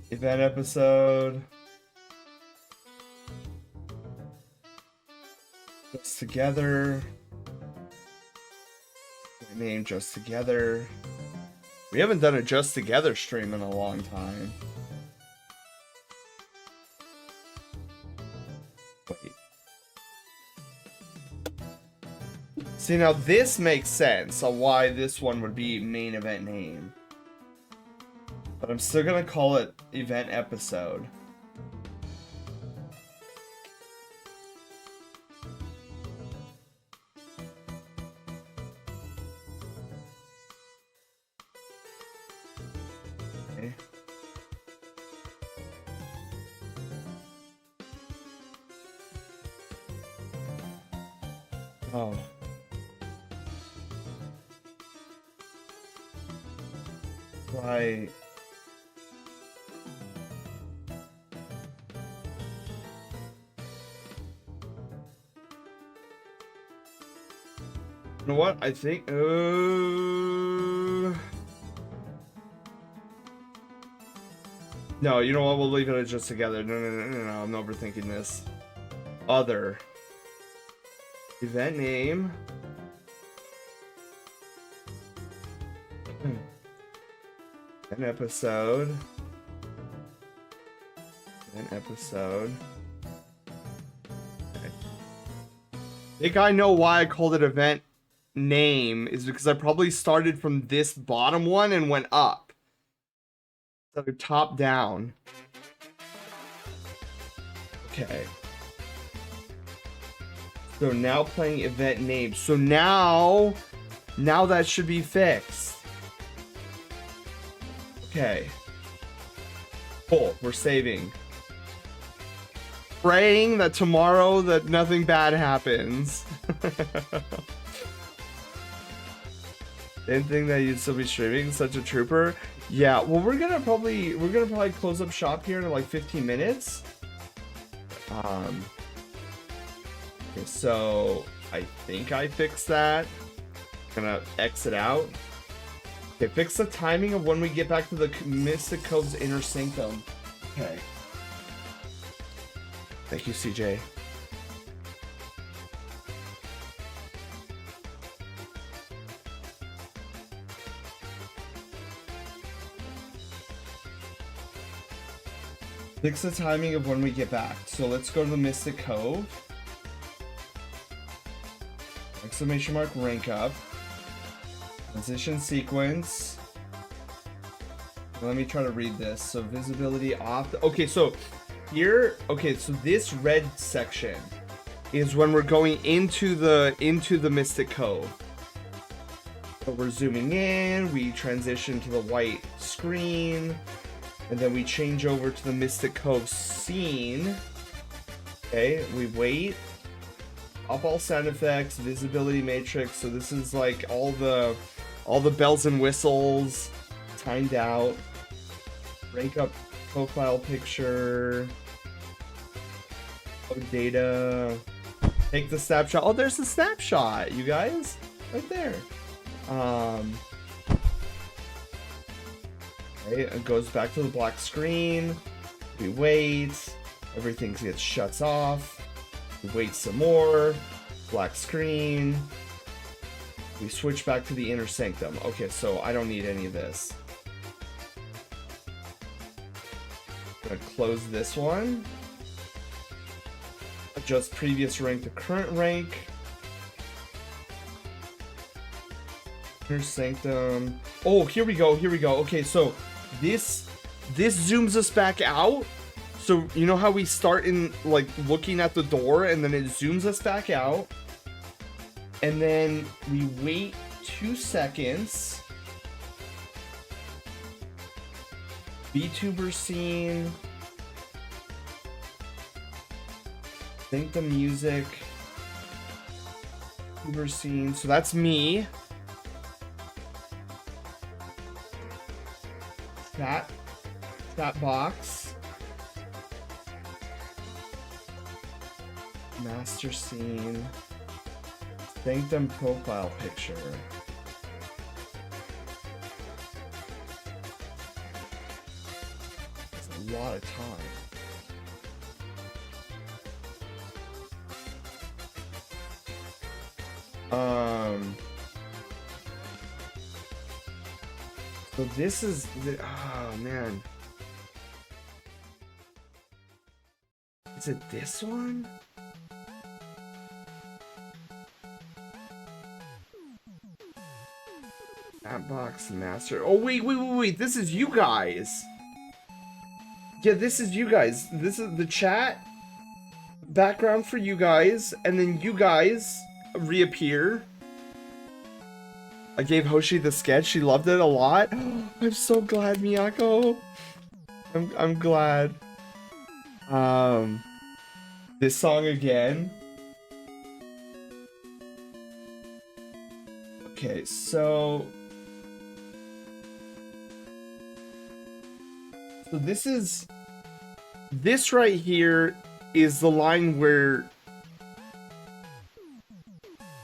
event episode. Just together. Name just together. We haven't done a just together stream in a long time. Wait. See, now this makes sense on why this one would be main event name. But I'm still gonna call it event episode. Okay. Oh. Right. You know what? I think. No, you know what? We'll leave it just together. No, I'm overthinking this. Other. Event name. An episode. An episode. Okay. I think I know why I called it event name is because I probably started from this bottom one and went up. So top down. Okay. So now playing event name. So now that should be fixed. Okay. Cool. We're saving. Praying that tomorrow that nothing bad happens. Didn't think that you'd still be streaming. Such a trooper. Yeah. Well, we're gonna probably close up shop here in like 15 minutes. Okay, so I think I fixed that. I'm gonna exit out. Okay, fix the timing of when we get back to the Mystic Cove's inner sanctum. Okay. Thank you, CJ. Fix the timing of when we get back. So let's go to the Mystic Cove. Exclamation mark, rank up. Transition sequence. Let me try to read this. So visibility off. Okay, so here, okay, so this red section is when we're going into the Mystic Cove. So we're zooming in, we transition to the white screen, and then we change over to the Mystic Cove scene. Okay, we wait. Off all sound effects, visibility matrix. So this is like all the bells and whistles timed out. Rank up profile picture. Data. Take the snapshot. Oh, there's the snapshot, you guys. Right there. Okay, it goes back to the black screen. We wait. Everything gets shuts off. We wait some more. Black screen. We switch back to the inner sanctum. Okay, so I don't need any of this. I'm gonna close this one. Adjust previous rank to current rank. Inner sanctum. Oh, here we go. Here we go. Okay, so this zooms us back out. So you know how we start in like looking at the door and then it zooms us back out. And then we wait 2 seconds. VTuber scene. Sync the music. VTuber scene. So that's me. Chat box. Master scene. Sanctum profile picture. That's a lot of time. So this is the, oh man. Is it this one? That box master. Oh wait. This is you guys. Yeah, this is you guys. This is the chat background for you guys, and then you guys reappear. I gave Hoshi the sketch. She loved it a lot. I'm so glad, Miyako. I'm glad. This song again. Okay, so this right here is the line where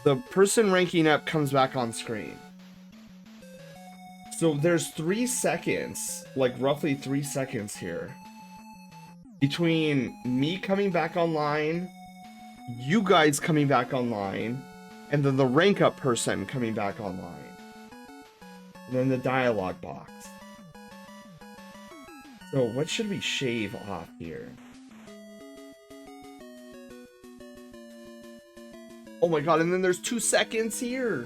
the person ranking up comes back on screen. So there's 3 seconds, like roughly 3 seconds here, between me coming back online, you guys coming back online, and then the rank up person coming back online. And then the dialogue box. So what should we shave off here? Oh my god, and then there's 2 seconds here.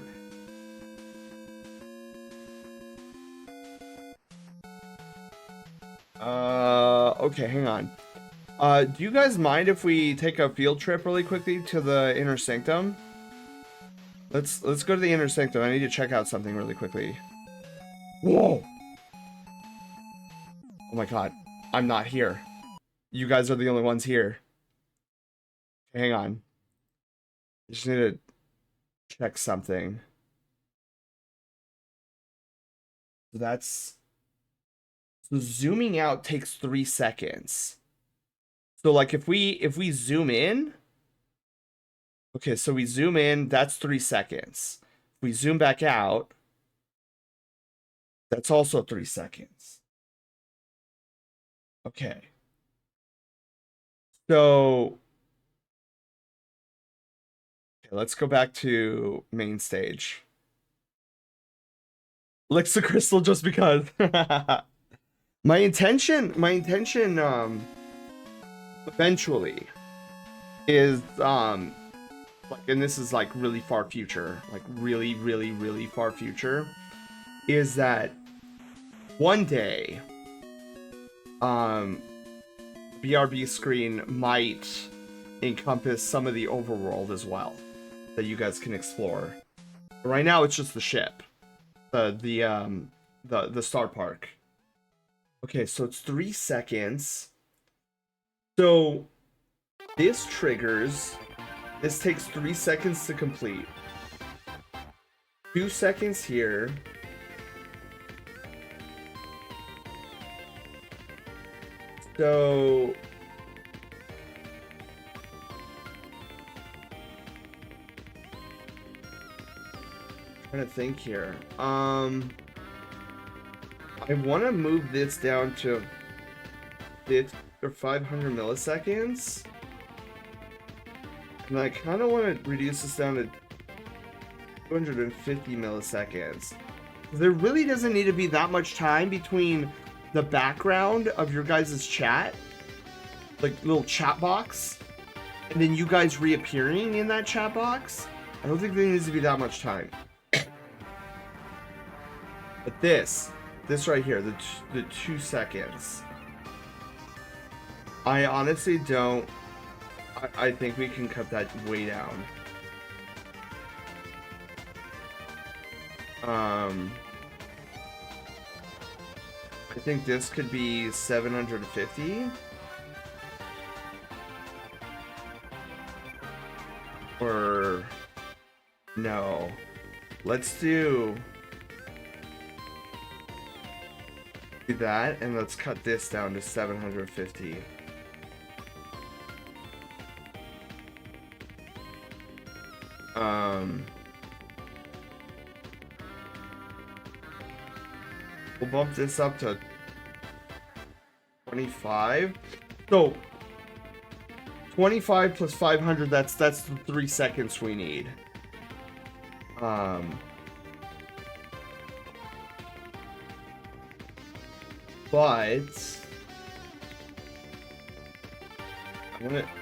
Okay, hang on. Do you guys mind if we take a field trip really quickly to the inner sanctum? Let's go to the inner sanctum. I need to check out something really quickly. Whoa! Oh my god, I'm not here. You guys are the only ones here. Hang on. I just need to check something. So zooming out takes 3 seconds. So like if we zoom in, okay, so we zoom in, that's 3 seconds. If we zoom back out, that's also 3 seconds. Okay. So okay, let's go back to main stage. Licks the crystal just because. My intention eventually is like, and this is like really far future, like really far future, is that one day BRB screen might encompass some of the overworld as well that you guys can explore. But right now it's just the ship, the Star Park. Okay, so it's 3 seconds. So this triggers. This takes 3 seconds to complete. 2 seconds here. So trying to think here. I want to move this down to 50 or 500 milliseconds. And I kind of want to reduce this down to 250 milliseconds. There really doesn't need to be that much time between the background of your guys' chat, like little chat box, and then you guys reappearing in that chat box. I don't think there needs to be that much time. But this right here, the 2 seconds, I honestly don't. I think we can cut that way down. I think this could be 750. Or no. Let's do that, and let's cut this down to 750. We'll bump this up to 25. So 25 plus 500, that's the 3 seconds we need. Um, but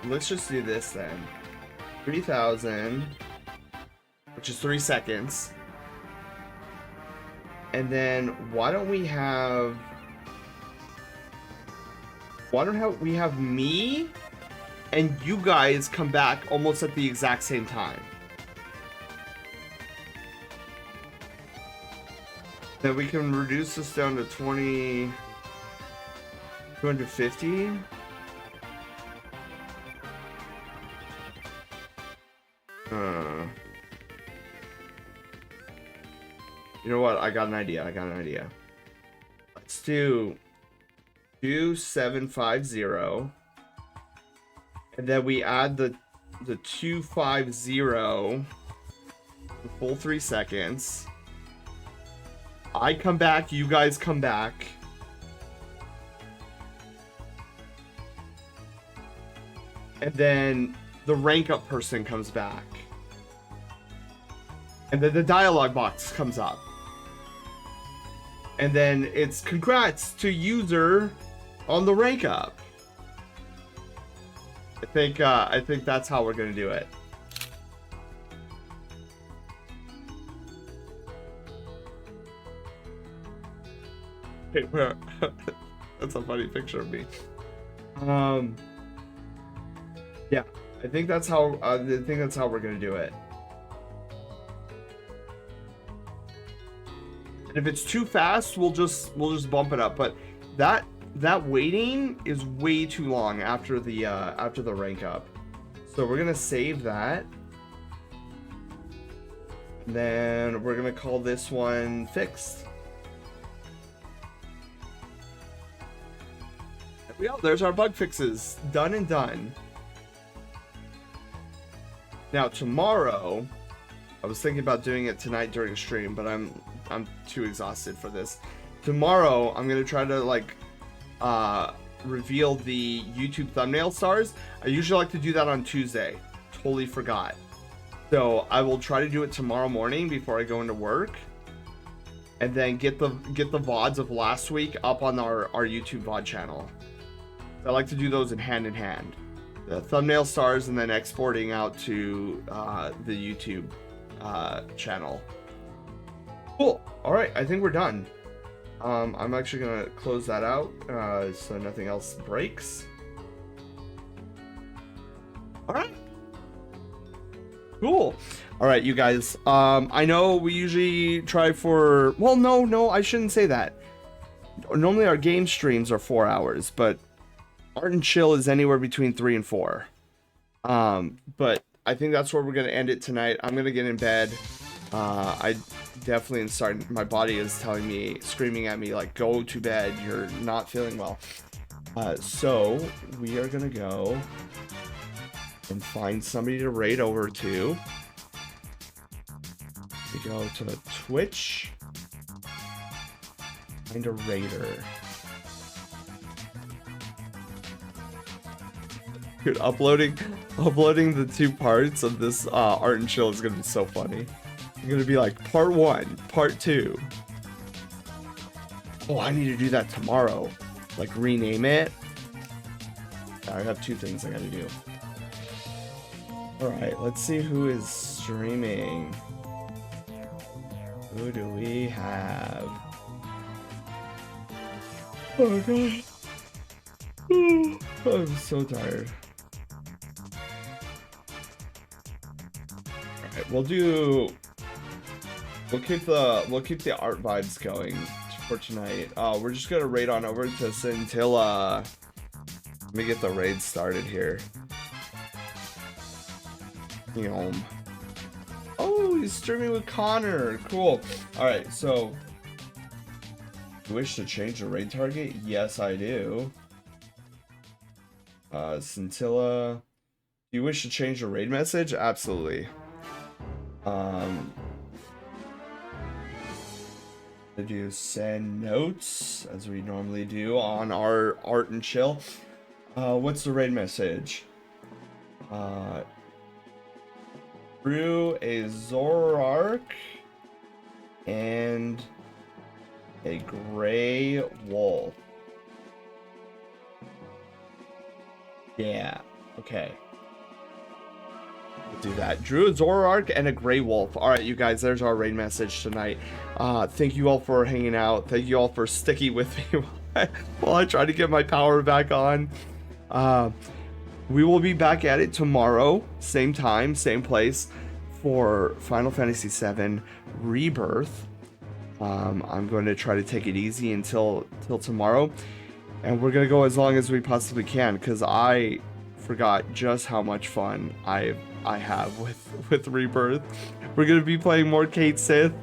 let's just do this then. 3,000, which is 3 seconds. And then why don't we have me and you guys come back almost at the exact same time. Then we can reduce this down to 250. You know what? I got an idea. Let's do 2750. And then we add the 250, the full 3 seconds. I come back, you guys come back. And then the rank up person comes back. And then the dialogue box comes up. And then it's congrats to user on the rank up. I think that's how we're gonna do it. Hey, where? That's a funny picture of me. Yeah, I think that's how we're gonna do it. And if it's too fast, we'll just bump it up. But that waiting is way too long after the rank up. So we're gonna save that. And then we're gonna call this one fixed. There we go. There's our bug fixes. Done and done. Now tomorrow, I was thinking about doing it tonight during stream, but I'm too exhausted for this. Tomorrow, I'm gonna try to like reveal the YouTube thumbnail stars. I usually like to do that on Tuesday. Totally forgot. So I will try to do it tomorrow morning before I go into work, and then get the VODs of last week up on our YouTube VOD channel. I like to do those in hand. The thumbnail stars and then exporting out to the YouTube channel. Cool. All right, I think we're done. I'm actually gonna close that out so nothing else breaks. All right. Cool. All right, you guys. I know we usually try for. Well, no, I shouldn't say that. Normally our game streams are 4 hours, but Art and Chill is anywhere between 3 and 4. But I think that's where we're gonna end it tonight. I'm gonna get in bed. I definitely am starting. My body is telling me, screaming at me, like, go to bed. You're not feeling well. So we are gonna go and find somebody to raid over to. We go to Twitch. Find a raider. Dude, uploading the 2 parts of this Art and Chill is gonna be so funny. It's gonna be like part 1, part 2. Oh, I need to do that tomorrow. Like rename it. I have 2 things I gotta do. Alright, let's see who is streaming. Who do we have? Oh god. I'm so tired. Alright, we'll keep the art vibes going for tonight. We're just gonna raid on over to Scintilla. Let me get the raid started here. Oh, he's streaming with Connor. Cool. Alright, so you wish to change the raid target? Yes, I do. Scintilla. Do you wish to change the raid message? Absolutely. Do send notes as we normally do on our Art and Chill. What's the raid message? Drew a Zoroark and a Gray Wolf. Yeah, okay. We'll do that. Drew a Zoroark and a Gray Wolf. Alright, you guys, there's our raid message tonight. Thank you all for hanging out. Thank you all for sticking with me while I try to get my power back on. We will be back at it tomorrow, same time, same place, for Final Fantasy VII Rebirth. I'm going to try to take it easy until tomorrow, and we're going to go as long as we possibly can, because I forgot just how much fun I have with Rebirth. We're going to be playing more Kate Sith.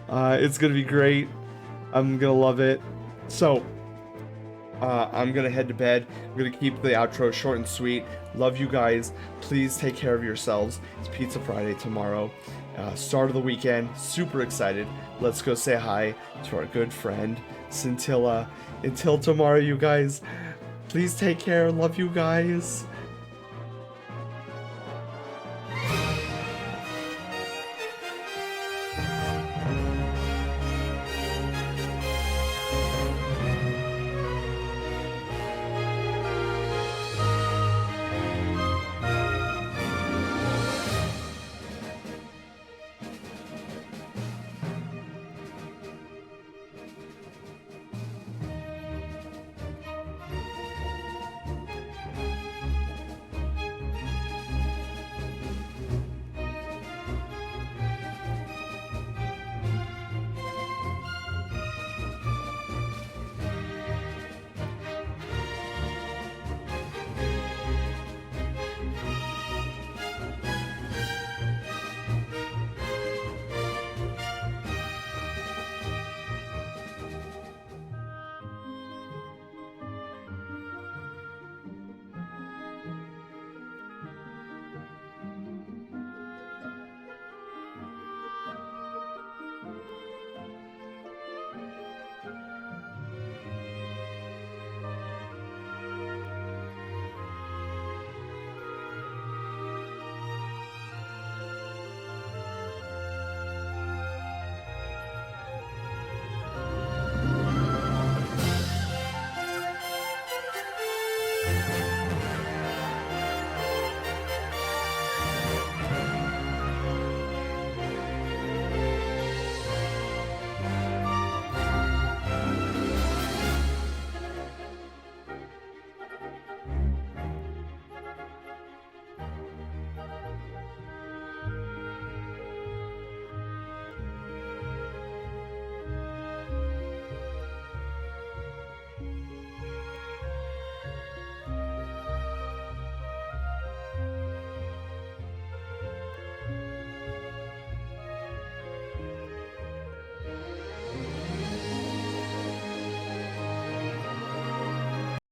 It's going to be great. I'm going to love it. So I'm gonna head to bed. I'm gonna keep the outro short and sweet. Love you guys. Please take care of yourselves. It's Pizza Friday tomorrow. Start of the weekend. Super excited. Let's go say hi to our good friend Scintilla. Until tomorrow, you guys. Please take care. Love you guys.